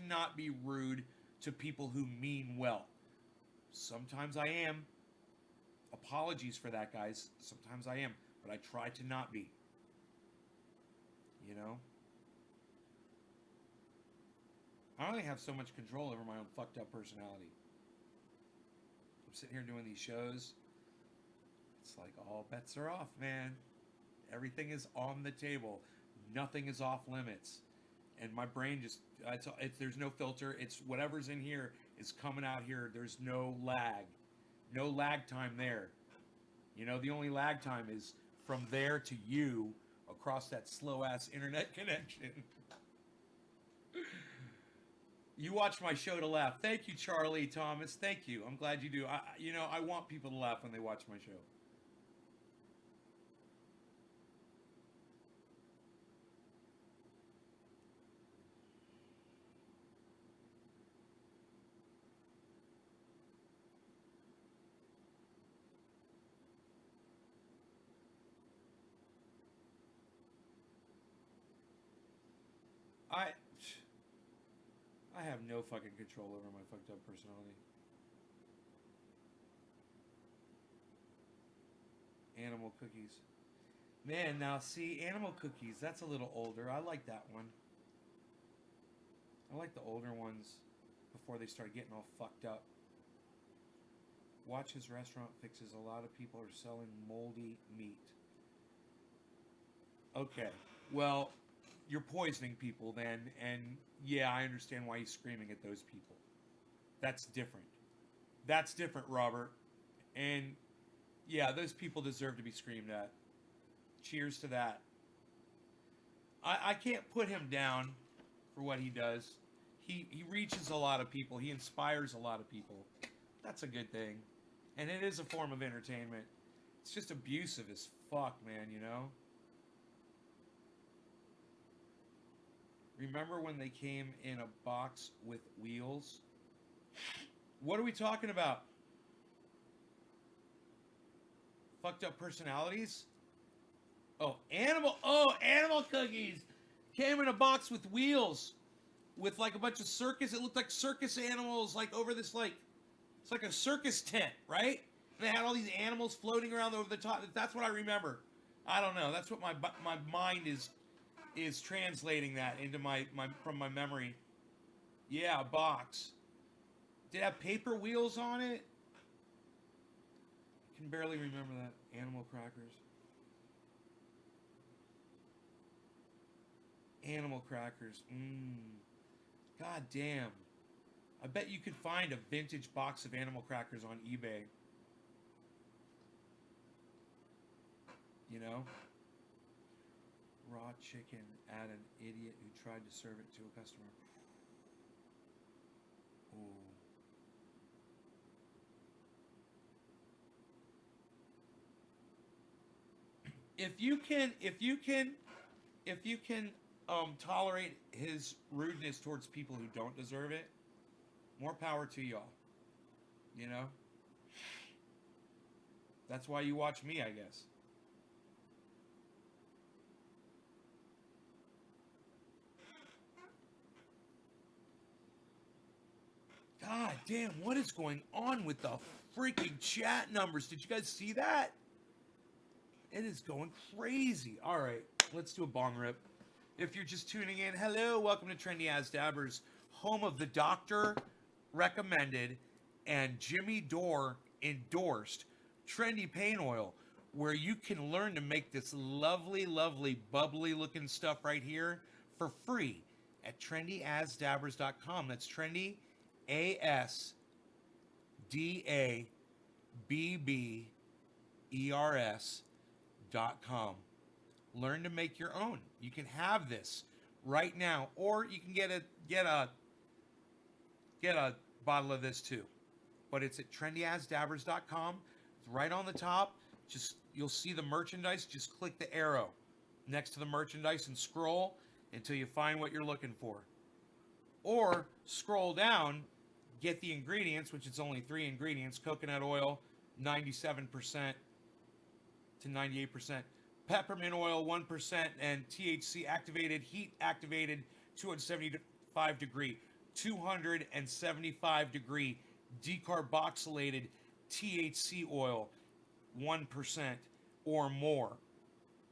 not be rude to people who mean well. Sometimes I am. Apologies for that, guys. Sometimes I am, but I try to not be. You know, I only have so much control over my own fucked up personality. I'm sitting here doing these shows. It's like all bets are off, man. Everything is on the table. Nothing is off limits. And my brain just, there's no filter. It's whatever's in here is coming out here. There's no lag. No lag time there. The only lag time is from there to you across that slow ass internet connection. You watch my show to laugh. Thank you, Charlie Thomas. Thank you. I'm glad you do. I want people to laugh when they watch my show. I I have no fucking control over my fucked up personality. Animal cookies. Man, now see, animal cookies, that's a little older. I like that one. I like the older ones before they start getting all fucked up. Watch his restaurant fixes. A lot of people are selling moldy meat. Okay. Well, you're poisoning people then, and yeah, I understand why he's screaming at those people. That's different. That's different, Robert. And yeah, those people deserve to be screamed at. Cheers to that. I can't put him down for what he does. He reaches a lot of people. He inspires a lot of people. That's a good thing. And it is a form of entertainment. It's just abusive as fuck, man, you know? Remember when they came in a box with wheels? What are we talking about? Fucked up personalities? Animal cookies came in a box with wheels, with like a bunch of circus. It looked like circus animals, like over this like it's like a circus tent, right? And they had all these animals floating around over the top. That's what I remember. I don't know. That's what my mind is translating that into my from my memory. Yeah, a box. Did it have paper wheels on it? I can barely remember that. Animal crackers. Animal crackers. Mmm. God damn. I bet you could find a vintage box of animal crackers on eBay. You know? Raw chicken at an idiot who tried to serve it to a customer. Ooh. If you can tolerate his rudeness towards people who don't deserve it, more power to y'all. You know? That's why you watch me, I guess. God damn, what is going on with the freaking chat numbers? Did you guys see that? It is going crazy. All right, let's do a bong rip. If you're just tuning in, hello, welcome to Trendy As Dabbers, home of the doctor recommended and Jimmy Dore endorsed Trendy Pain Oil, where you can learn to make this lovely, lovely, bubbly looking stuff right here for free at trendyasdabbers.com. That's trendy, ASDABBERS.com. Learn to make your own. You can have this right now, or you can get a bottle of this too. But it's at trendyasdabbers.com. It's right on the top. Just you'll see the merchandise. Just click the arrow next to the merchandise and scroll until you find what you're looking for. Or scroll down, get the ingredients, which it's only 3 ingredients: coconut oil, 97% to 98%, peppermint oil, 1%, and THC activated, heat activated, 275 degree decarboxylated THC oil, 1% or more,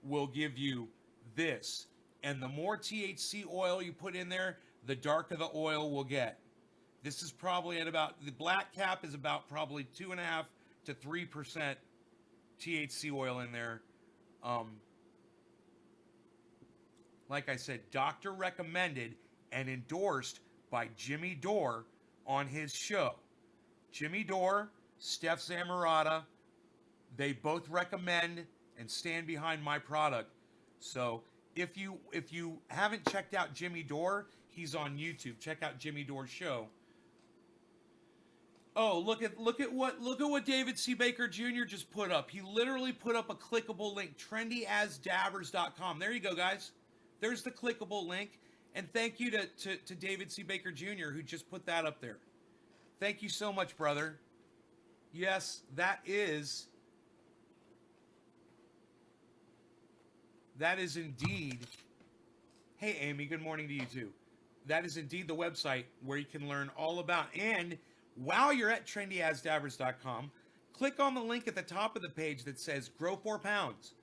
will give you this. And the more THC oil you put in there, the darker the oil will get. This is probably at about, the black cap is about probably 2.5 to 3% THC oil in there. Like I said, doctor recommended and endorsed by Jimmy Dore on his show. Jimmy Dore, Steph Zamarata, they both recommend and stand behind my product. So if you haven't checked out Jimmy Dore, He's on YouTube. Check out Jimmy Dore's show. Oh, look at what David C. Baker Jr. just put up. He literally put up a clickable link, trendyasdabbers.com. There you go, guys. There's the clickable link. And thank you to David C. Baker Jr. who just put that up there. Thank you so much, brother. Yes, that is indeed. Hey, Amy, good morning to you too. That is indeed the website where you can learn all about. And while you're at trendyasdabbers.com, click on the link at the top of the page that says grow 4 pounds.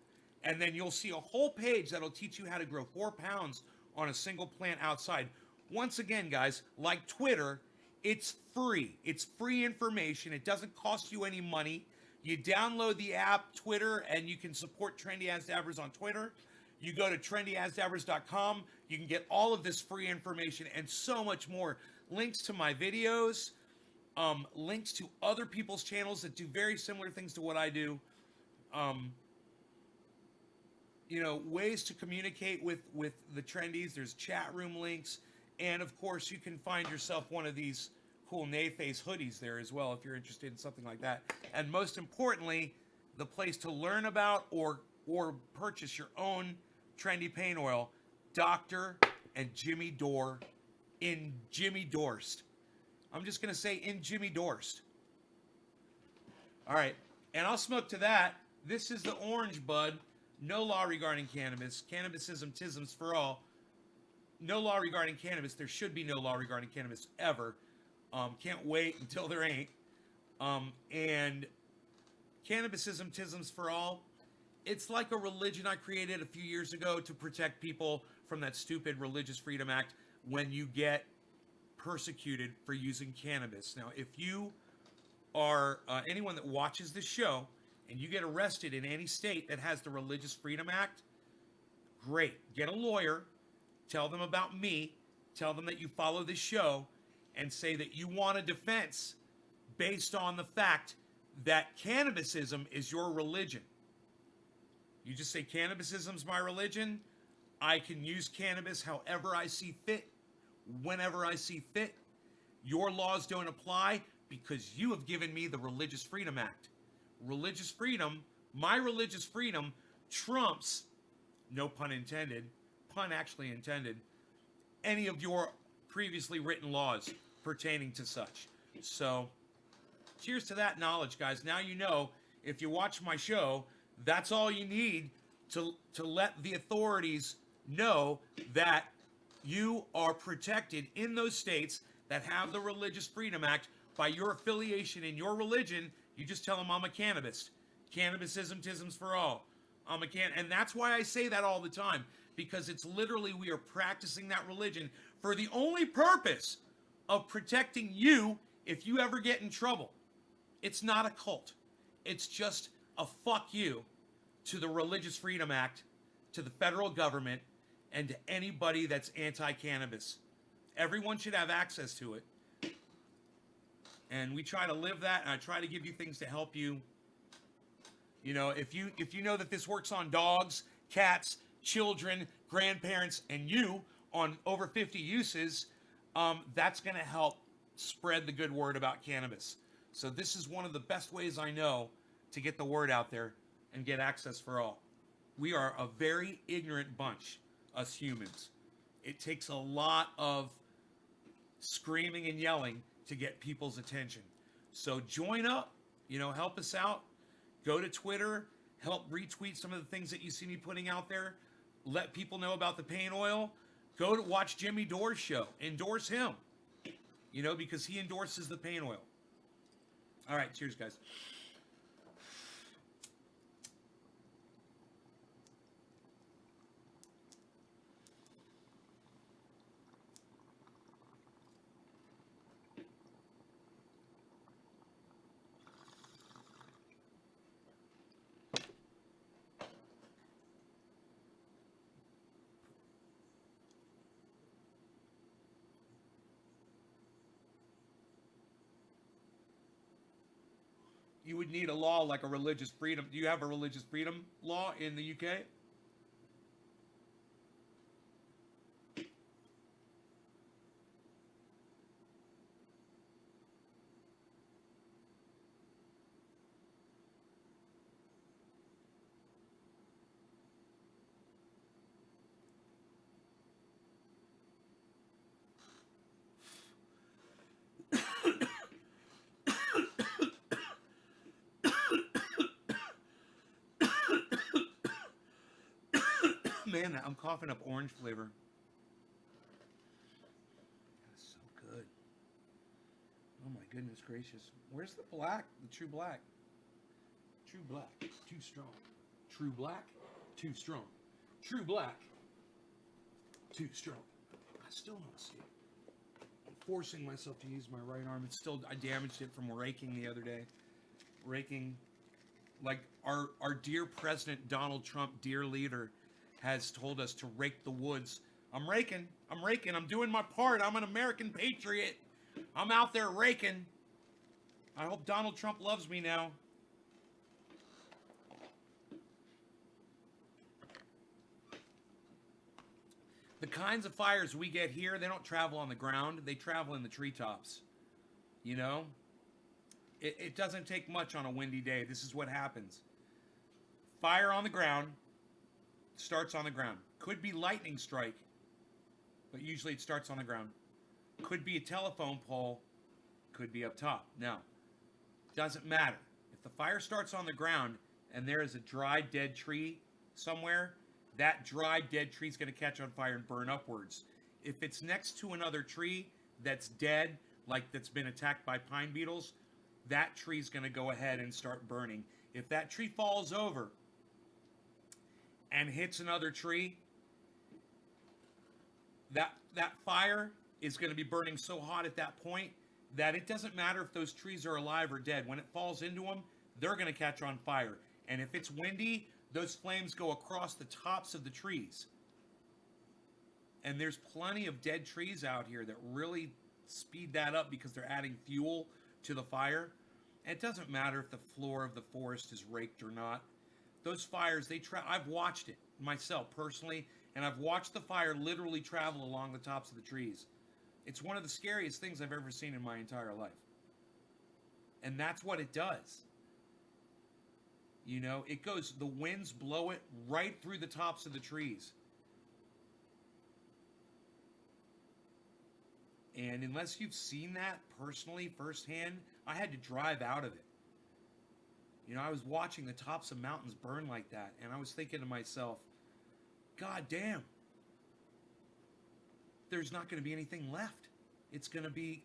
And then you'll see a whole page that'll teach you how to grow 4 pounds on a single plant outside. Once again, guys, like Twitter, it's free. It's free information. It doesn't cost you any money. You download the app Twitter and you can support Trendy As Dabbers on Twitter. You go to trendyasdabbers.com. You can get all of this free information and so much more. Links to my videos, links to other people's channels that do very similar things to what I do. Ways to communicate with the Trendies. There's chat room links. And of course, you can find yourself one of these cool Nayface hoodies there as well if you're interested in something like that. And most importantly, the place to learn about or purchase your own trendy paint oil, Dr. and Jimmy Dore in Jimmy Dorst. I'm just going to say in Jimmy Dorst. All right. And I'll smoke to that. This is the Orange Bud. No law regarding cannabis. Cannabisism, tisms for all. No law regarding cannabis. There should be no law regarding cannabis ever. Can't wait until there ain't. And cannabisism, tisms for all. It's like a religion I created a few years ago to protect people from that stupid Religious Freedom Act when you get persecuted for using cannabis. Now, if you are anyone that watches this show and you get arrested in any state that has the Religious Freedom Act, great. Get a lawyer. Tell them about me. Tell them that you follow this show and say that you want a defense based on the fact that cannabisism is your religion. You just say cannabisism's my religion. I can use cannabis however I see fit, whenever I see fit. Your laws don't apply because you have given me the Religious Freedom Act. Religious freedom, my religious freedom, trumps, no pun intended, pun actually intended, any of your previously written laws pertaining to such. So, cheers to that knowledge, guys. Now you know, if you watch my show, that's all you need to let the authorities know that you are protected in those states that have the Religious Freedom Act by your affiliation in your religion. You just tell them I'm a cannabist. Cannabisism, tisms for all. And that's why I say that all the time, because it's literally we are practicing that religion for the only purpose of protecting you if you ever get in trouble. It's not a cult. It's just a fuck you to the Religious Freedom Act, to the federal government, and to anybody that's anti-cannabis. Everyone should have access to it. And we try to live that, and I try to give you things to help you. You know, if you know that this works on dogs, cats, children, grandparents, and you on over 50 uses, that's going to help spread the good word about cannabis. So this is one of the best ways I know to get the word out there and get access for all. We are a very ignorant bunch, us humans. It takes a lot of screaming and yelling to get people's attention. So join up, help us out. Go to Twitter, help retweet some of the things that you see me putting out there. Let people know about the paint oil. Go to watch Jimmy Dore's show. Endorse him, because he endorses the paint oil. All right, cheers, guys. You would need a law like a religious freedom. Do you have a religious freedom law in the UK? Man, I'm coughing up orange flavor. That's so good. Oh my goodness gracious. Where's the black? The true black. True black. Too strong. True black. Too strong. True black. Too strong. I still don't see it. I'm forcing myself to use my right arm. It's still, I damaged it from raking the other day. Raking, like our dear President Donald Trump, dear leader, has told us to rake the woods. I'm raking. I'm doing my part. I'm an American patriot. I'm out there raking. I hope Donald Trump loves me now. The kinds of fires we get here, they don't travel on the ground. They travel in the treetops. You know? It doesn't take much on a windy day. This is what happens. Fire on the ground. Starts on the ground. Could be lightning strike. But usually it starts on the ground. Could be a telephone pole. Could be up top. Now, doesn't matter. If the fire starts on the ground and there is a dry, dead tree somewhere, that dry, dead tree is going to catch on fire and burn upwards. If it's next to another tree that's dead, like that's been attacked by pine beetles, that tree is going to go ahead and start burning. If that tree falls over and hits another tree, that fire is going to be burning so hot at that point that it doesn't matter if those trees are alive or dead. When it falls into them, they're going to catch on fire. And if it's windy, those flames go across the tops of the trees. And there's plenty of dead trees out here that really speed that up because they're adding fuel to the fire. And it doesn't matter if the floor of the forest is raked or not. Those fires, I've watched it myself personally, and I've watched the fire literally travel along the tops of the trees. It's one of the scariest things I've ever seen in my entire life. And that's what it does. You know, it goes, the winds blow it right through the tops of the trees. And unless you've seen that personally, firsthand, I had to drive out of it. You know, I was watching the tops of mountains burn like that, and I was thinking to myself, God damn, there's not going to be anything left. It's going to be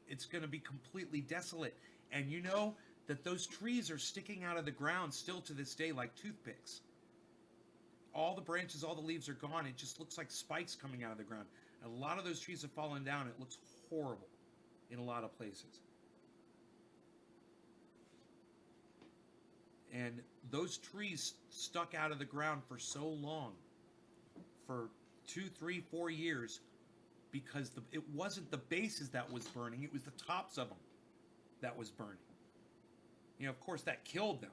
completely desolate. And you know that those trees are sticking out of the ground still to this day like toothpicks. All the branches, all the leaves are gone. It just looks like spikes coming out of the ground. And a lot of those trees have fallen down. It looks horrible in a lot of places. And those trees stuck out of the ground for so long, for 2, 3, 4 years, because it wasn't the bases that was burning, it was the tops of them that was burning. You know, of course, that killed them.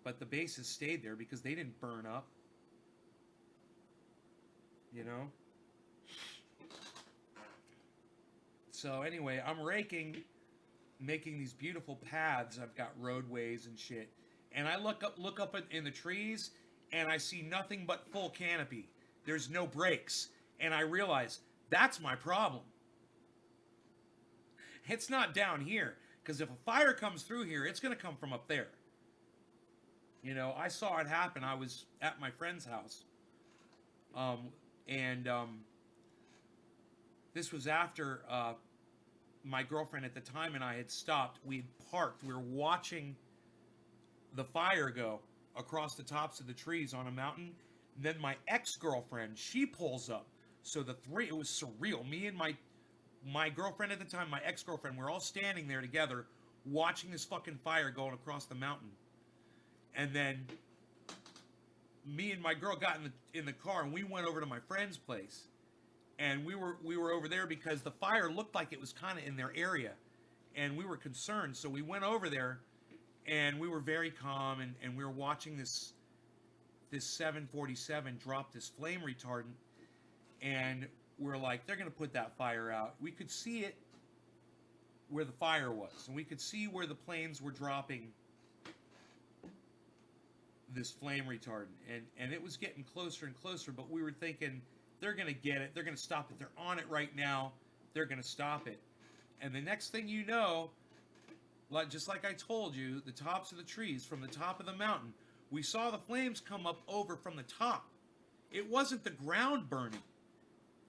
But the bases stayed there because they didn't burn up. You know? So anyway, I'm raking, making these beautiful paths. I've got roadways and shit. And I look up in the trees, and I see nothing but full canopy. There's no breaks. And I realize, that's my problem. It's not down here. Because if a fire comes through here, it's going to come from up there. You know, I saw it happen. I was at my friend's house. This was after my girlfriend at the time and I had stopped. We parked. We were watching the fire go across the tops of the trees on a mountain. And then my ex-girlfriend, she pulls up. So it was surreal. Me and my girlfriend at the time, my ex-girlfriend, we're all standing there together watching this fucking fire going across the mountain. And then me and my girl got in the car and we went over to my friend's place. And we were over there because the fire looked like it was kind of in their area. And we were concerned. So we went over there and we were very calm and we were watching this 747 drop this flame retardant. And we're like, they're going to put that fire out. We could see it where the fire was. And we could see where the planes were dropping this flame retardant. And it was getting closer and closer. But we were thinking, they're going to get it. They're going to stop it. They're on it right now. They're going to stop it. And the next thing you know, just like I told you, the tops of the trees from the top of the mountain, we saw the flames come up over from the top. It wasn't the ground burning.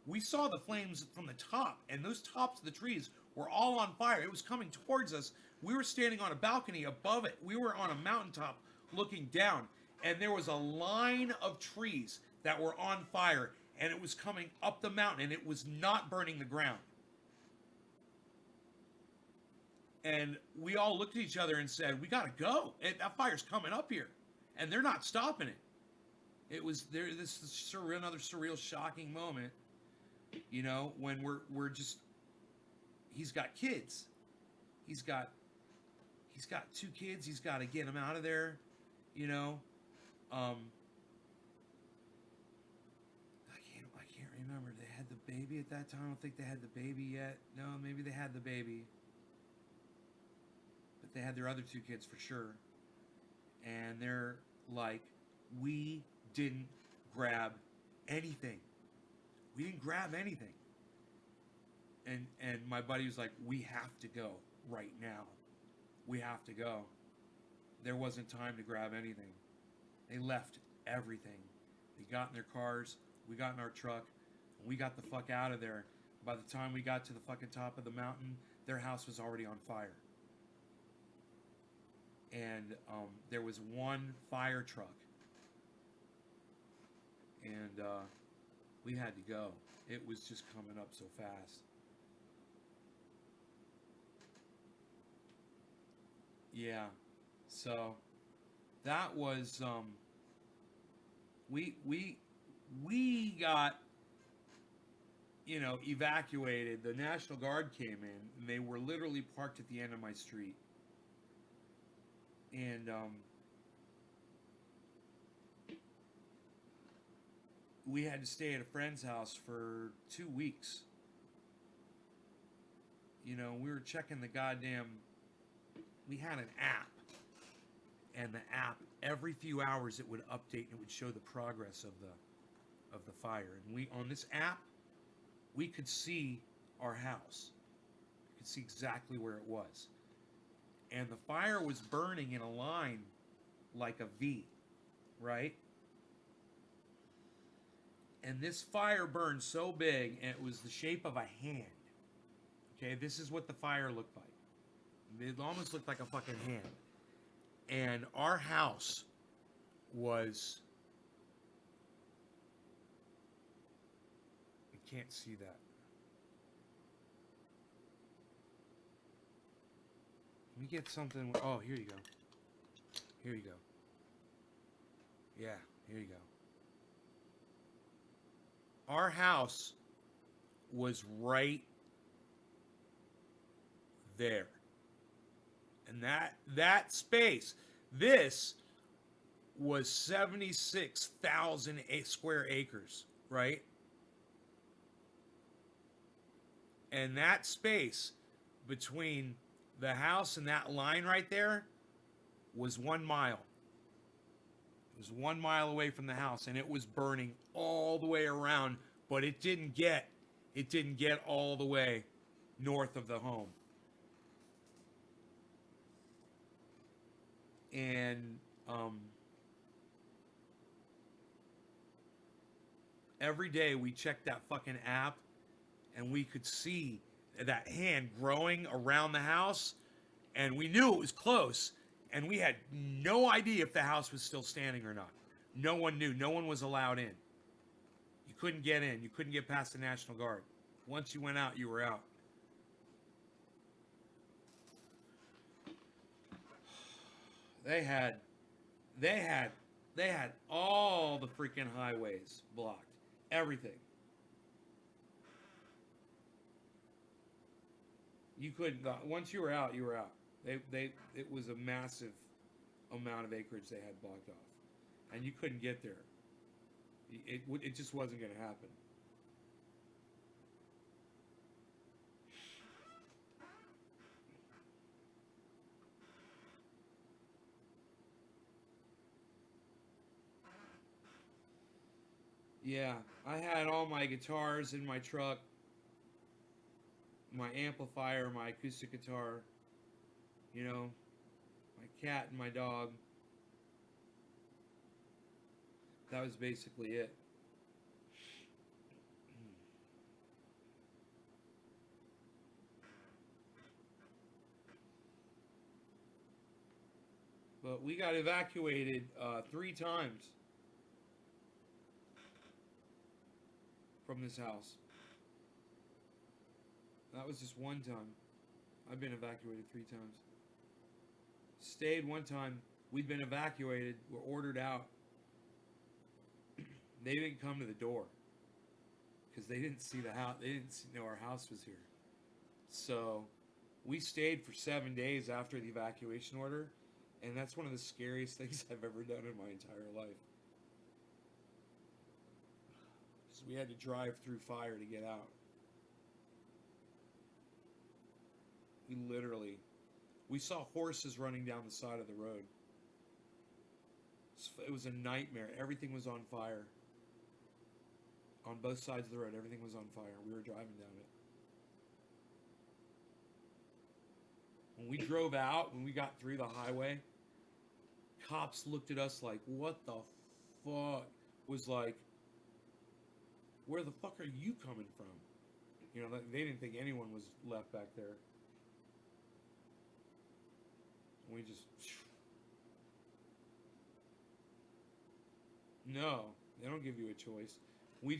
We saw the flames from the top, and those tops of the trees were all on fire. It was coming towards us. We were standing on a balcony above it. We were on a mountaintop looking down, and there was a line of trees that were on fire, and it was coming up the mountain, and it was not burning the ground. And we all looked at each other and said, "We gotta go. That fire's coming up here, and they're not stopping it." It was there. This is surreal, another surreal, shocking moment. You know, when we're just. He's got kids. He's got 2 kids. He's got to get them out of there. You know, I can't remember. They had the baby at that time. I don't think they had the baby yet. No, maybe they had the baby. But they had their other 2 kids for sure. And they're like, we didn't grab anything. We didn't grab anything. And my buddy was like, we have to go right now. We have to go. There wasn't time to grab anything. They left everything. They got in their cars. We got in our truck. And we got the fuck out of there. By the time we got to the fucking top of the mountain, their house was already on fire. And there was one fire truck. And we had to go. It was just coming up so fast. Yeah. So that was we got, you know, evacuated. The National Guard came in, and they were literally parked at the end of my street. And we had to stay at a friend's house for 2 weeks. You know, we were checking the goddamn. We had an app, and the app every few hours it would update and it would show the progress of the fire. And we on this app, we could see our house. We could see exactly where it was. And the fire was burning in a line like a V, right? And this fire burned so big, and it was the shape of a hand. Okay, this is what the fire looked like. It almost looked like a fucking hand. And our house was... You can't see that. Let me get something... Oh, here you go. Here you go. Yeah, here you go. Our house was right there. And that space, this was 76,000 square acres, right? And that space between the house and that line right there was 1 mile. It was 1 mile away from the house, and it was burning all the way around, but it didn't get all the way north of the home. And every day we checked that fucking app, and we could see that hand growing around the house, and we knew it was close, and we had no idea if the house was still standing or not. No one knew. No one was allowed in. You couldn't get in. You couldn't get past the National Guard. Once you went out, you were out. They had all the freaking highways blocked. Everything. You couldn't. Once you were out, you were out. It was a massive amount of acreage they had blocked off, and you couldn't get there. It just wasn't going to happen. Yeah, I had all my guitars in my truck, my amplifier, my acoustic guitar, you know, my cat and my dog. That was basically it. But we got evacuated 3 times from this house. That was just one time. I've been evacuated 3 times. Stayed one time. We'd been evacuated. We're ordered out. They didn't come to the door because they didn't see the house. They didn't know our house was here. So we stayed for 7 days after the evacuation order, and that's one of the scariest things I've ever done in my entire life. So we had to drive through fire to get out. We saw horses running down the side of the road. It was a nightmare. Everything was on fire. On both sides of the road, everything was on fire. We were driving down it. When we drove out, when we got through the highway, cops looked at us like, what the fuck? Was like, where the fuck are you coming from? You know, they didn't think anyone was left back there. We just... No, they don't give you a choice. We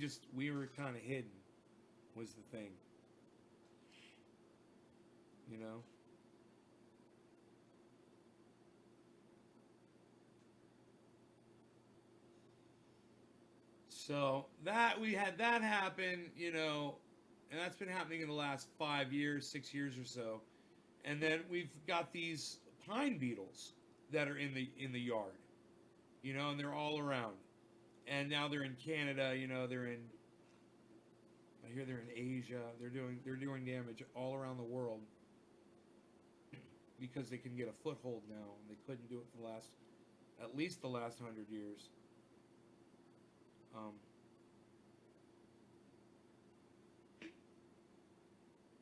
were kind of hidden, was the thing. You know? So we had that happen, you know, and that's been happening in the last 5 years, 6 years or so. And then we've got these pine beetles that are in the yard, you know, and they're all around. And now they're in Canada, you know, I hear they're in Asia. They're doing damage all around the world because they can get a foothold now. They couldn't do it for at least the last 100 years.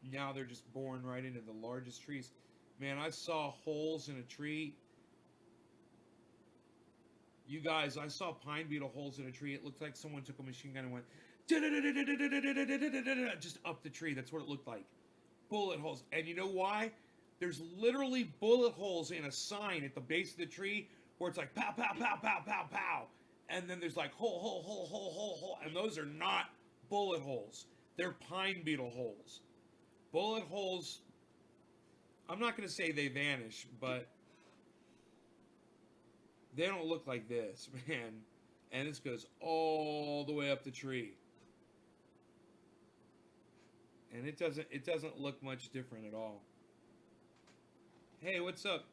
Now they're just born right into the largest trees. Man, I saw holes in a tree. You guys, I saw pine beetle holes in a tree. It looked like someone took a machine gun and went just up the tree. That's what it looked like. Bullet holes. And you know why? There's literally bullet holes in a sign at the base of the tree where it's like pow, pow, pow, pow, pow, pow. And then there's like hole, hole, hole, hole, hole, hole. And those are not bullet holes. They're pine beetle holes. Bullet holes, I'm not going to say they vanish, but they don't look like this, man. And this goes all the way up the tree. And it doesn't look much different at all. Hey, what's up?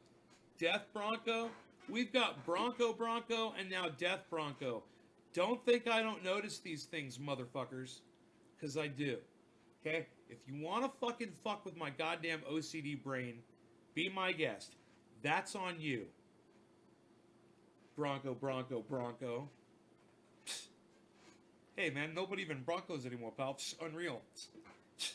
Death Bronco? We've got Bronco and now Death Bronco. Don't think I don't notice these things, motherfuckers. Because I do. Okay? If you want to fucking fuck with my goddamn OCD brain, be my guest. That's on you. Bronco. Psst. Hey, man, nobody even Broncos anymore, pal. Psst, unreal. Psst.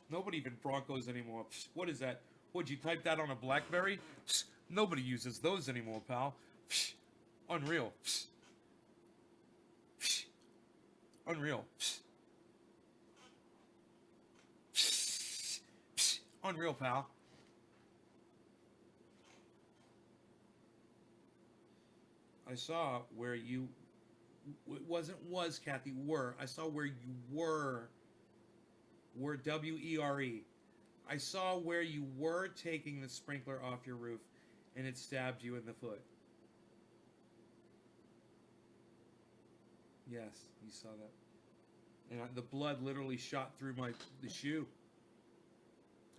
Nobody even Broncos anymore. Psst. What is that? Would you type that on a BlackBerry? Psst. Nobody uses those anymore, pal. Psst. Unreal. Psst. Psst. Unreal. Psst. Psst. Psst. Unreal, pal. I saw where you was Kathy were. I saw where you were WERE. I saw where you were taking the sprinkler off your roof and it stabbed you in the foot. Yes, you saw that. And the blood literally shot through the shoe.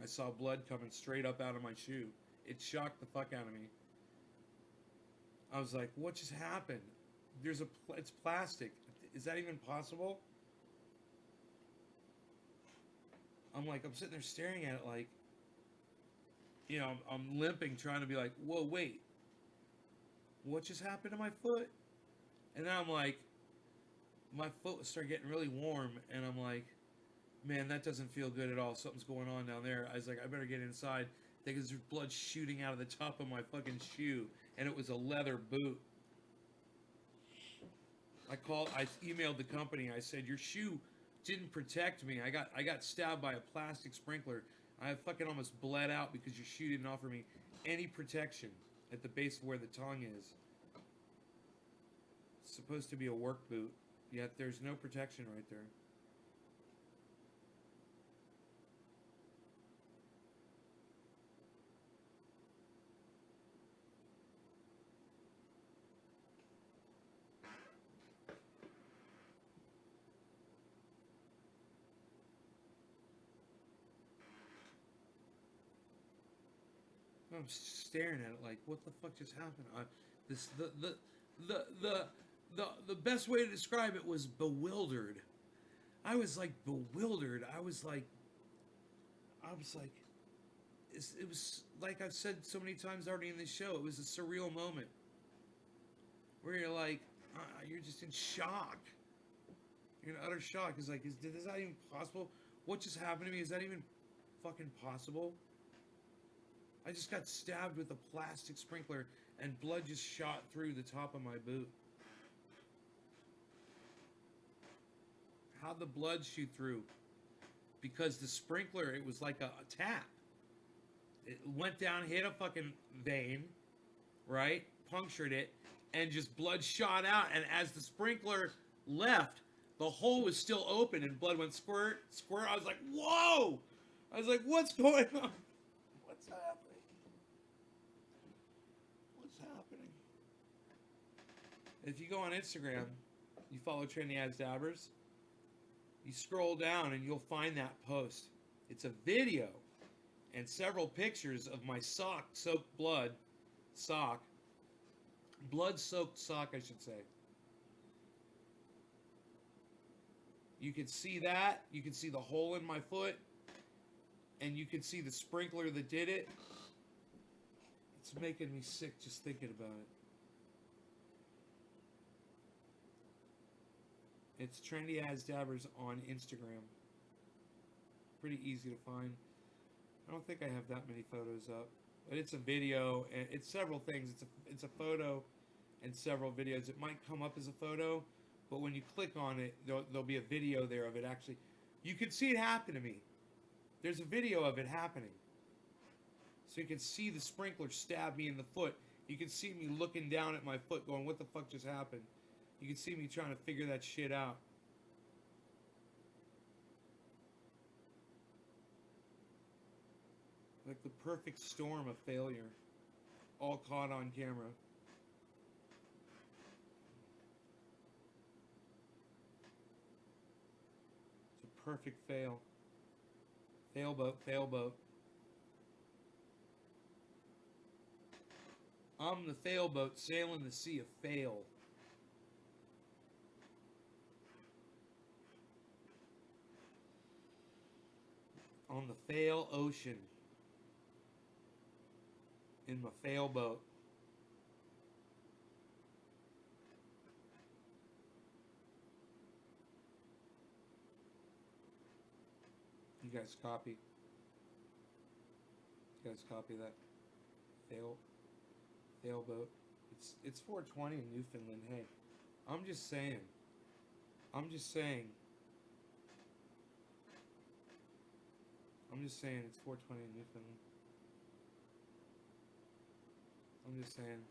I saw blood coming straight up out of my shoe. It shocked the fuck out of me. I was like, what just happened? It's plastic. Is that even possible? I'm sitting there staring at it like, you know, I'm limping, trying to be like, whoa, wait. What just happened to my foot? And then I'm like, my foot started getting really warm, and I'm like, man, that doesn't feel good at all. Something's going on down there. I was like, I better get inside because there's blood shooting out of the top of my fucking shoe, and it was a leather boot. I emailed the company. I said, your shoe didn't protect me. I got stabbed by a plastic sprinkler. I fucking almost bled out because your shoe didn't offer me any protection at the base of where the tongue is. It's supposed to be a work boot, yet there's no protection right there. I'm staring at it like, what the fuck just happened? This the best way to describe it was bewildered. I was like bewildered. I was like, it was like I've said so many times already in this show. It was a surreal moment where you're like, you're just in shock. You're in utter shock. It's like, is that even possible? What just happened to me? Is that even fucking possible? I just got stabbed with a plastic sprinkler and blood just shot through the top of my boot. How'd the blood shoot through? Because the sprinkler, it was like a tap. It went down, hit a fucking vein, right? Punctured it, and just blood shot out. And as the sprinkler left, the hole was still open and blood went squirt, squirt. I was like, whoa! I was like, what's going on? What's happening? What's happening? If you go on Instagram, you follow Trendy As Dabbers, you scroll down and you'll find that post. It's a video and several pictures of my socked blood sock, blood-soaked sock, I should say. You can see that. You can see the hole in my foot. And you can see the sprinkler that did it. It's making me sick just thinking about it. It's Trendy As Dabbers on Instagram. Pretty easy to find. I don't think I have that many photos up. But it's a video, and it's several things. It's a photo and several videos. It might come up as a photo, but when you click on it, there'll be a video there of it actually. You can see it happen to me. There's a video of it happening. So you can see the sprinkler stab me in the foot. You can see me looking down at my foot going, what the fuck just happened? You can see me trying to figure that shit out. Like the perfect storm of failure. All caught on camera. It's a perfect fail. Failboat, failboat. I'm the failboat sailing the sea of fail. On the fail ocean. In my failboat. You guys copy? You guys copy that? Failboat. It's 4:20 in Newfoundland. Hey, I'm just saying. I'm just saying. I'm just saying it's 4:20 in Newfoundland. I'm just saying.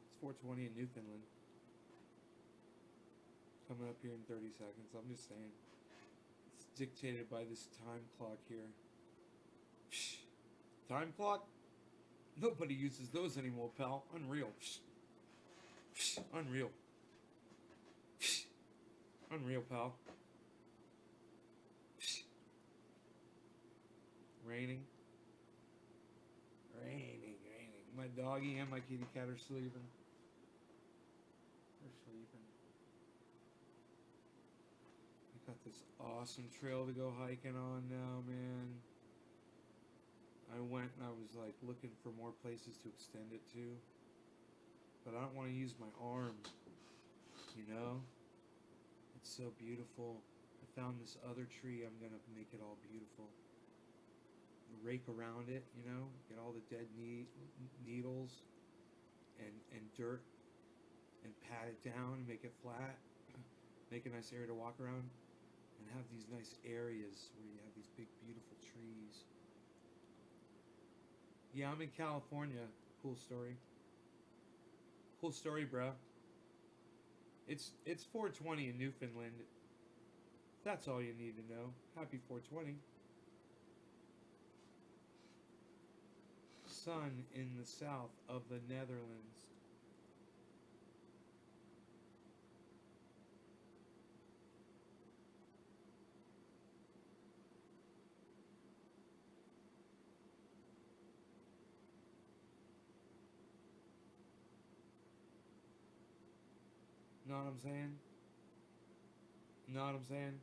It's 4:20 in Newfoundland. Coming up here in 30 seconds. I'm just saying. It's dictated by this time clock here. Psh, time clock? Nobody uses those anymore, pal. Unreal. Psh, psh, unreal. Psh, unreal, pal. Psh. Raining. Raining. My doggy and my kitty cat are sleeping. They're sleeping. I got this awesome trail to go hiking on now, man. I went and I was like looking for more places to extend it to. But I don't want to use my arm, you know? It's so beautiful. I found this other tree. I'm going to make it all beautiful. Rake around it, you know? Get all the dead needles and dirt and pat it down and make it flat. Make a nice area to walk around. And have these nice areas where you have these big beautiful trees. Yeah, I'm in California. Cool story. Cool story, bro. It's 420 in Newfoundland. That's all you need to know. Happy 420. Sun in the south of the Netherlands. Know what I'm saying? Know what I'm saying?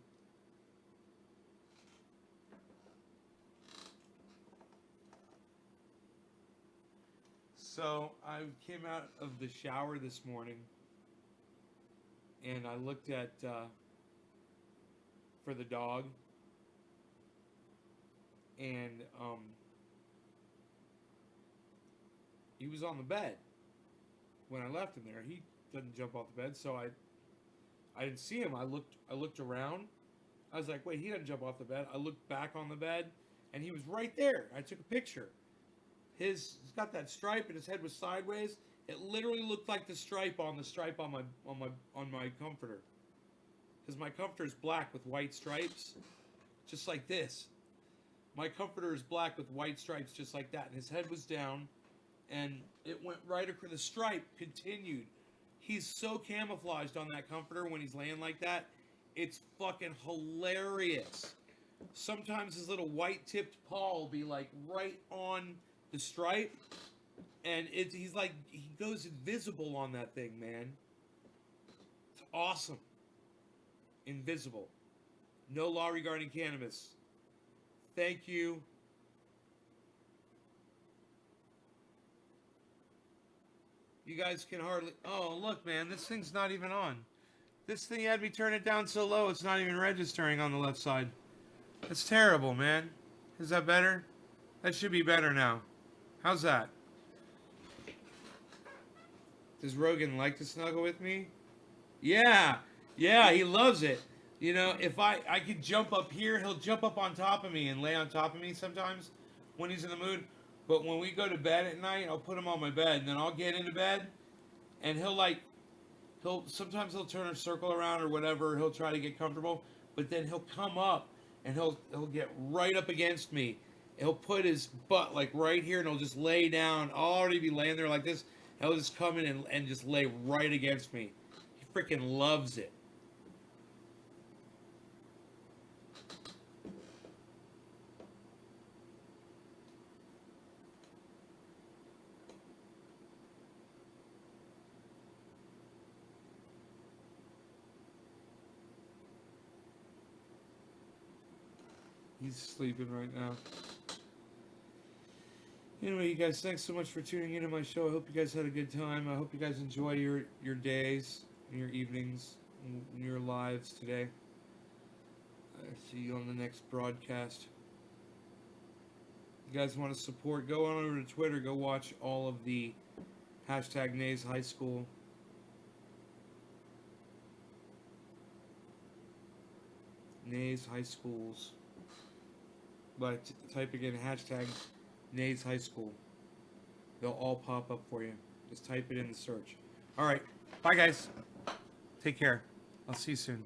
So I came out of the shower this morning and I looked at for the dog and he was on the bed when I left him there. He doesn't jump off the bed, so I didn't see him. I looked around. I was like, wait, he doesn't jump off the bed. I looked back on the bed, and he was right there. I took a picture. He's got that stripe, and his head was sideways. It literally looked like the stripe on my comforter, because my comforter is black with white stripes, just like this. My comforter is black with white stripes, just like that, and his head was down, and it went right across. The stripe continued. He's so camouflaged on that comforter when he's laying like that. It's fucking hilarious. Sometimes his little white tipped paw will be like right on the stripe, and he's like, he goes invisible on that thing, man. It's awesome. Invisible. No law regarding cannabis. Thank you. You guys can hardly. Oh, look, man, this thing's not even on. This thing had me turn it down so low, it's not even registering on the left side. That's terrible, man. Is that better? That should be better now. How's that? Does Rogan like to snuggle with me? Yeah, yeah, he loves it. You know, if I could jump up here, he'll jump up on top of me and lay on top of me sometimes when he's in the mood. But when we go to bed at night, I'll put him on my bed, and then I'll get into bed, and he'll sometimes he'll turn a circle around or whatever. He'll try to get comfortable, but then he'll come up and he'll get right up against me. He'll put his butt like right here, and he'll just lay down. I'll already be laying there like this. He'll just come in and just lay right against me. He freaking loves it. He's sleeping right now. Anyway, you guys, thanks so much for tuning into my show. I hope you guys had a good time. I hope you guys enjoy your days, and your evenings, and your lives today. I see you on the next broadcast. You guys want to support? Go on over to Twitter. Go watch all of the hashtag Nays High School. Nays High Schools. By typing in hashtag Nays High School. They'll all pop up for you. Just type it in the search. All right. Bye, guys. Take care. I'll see you soon.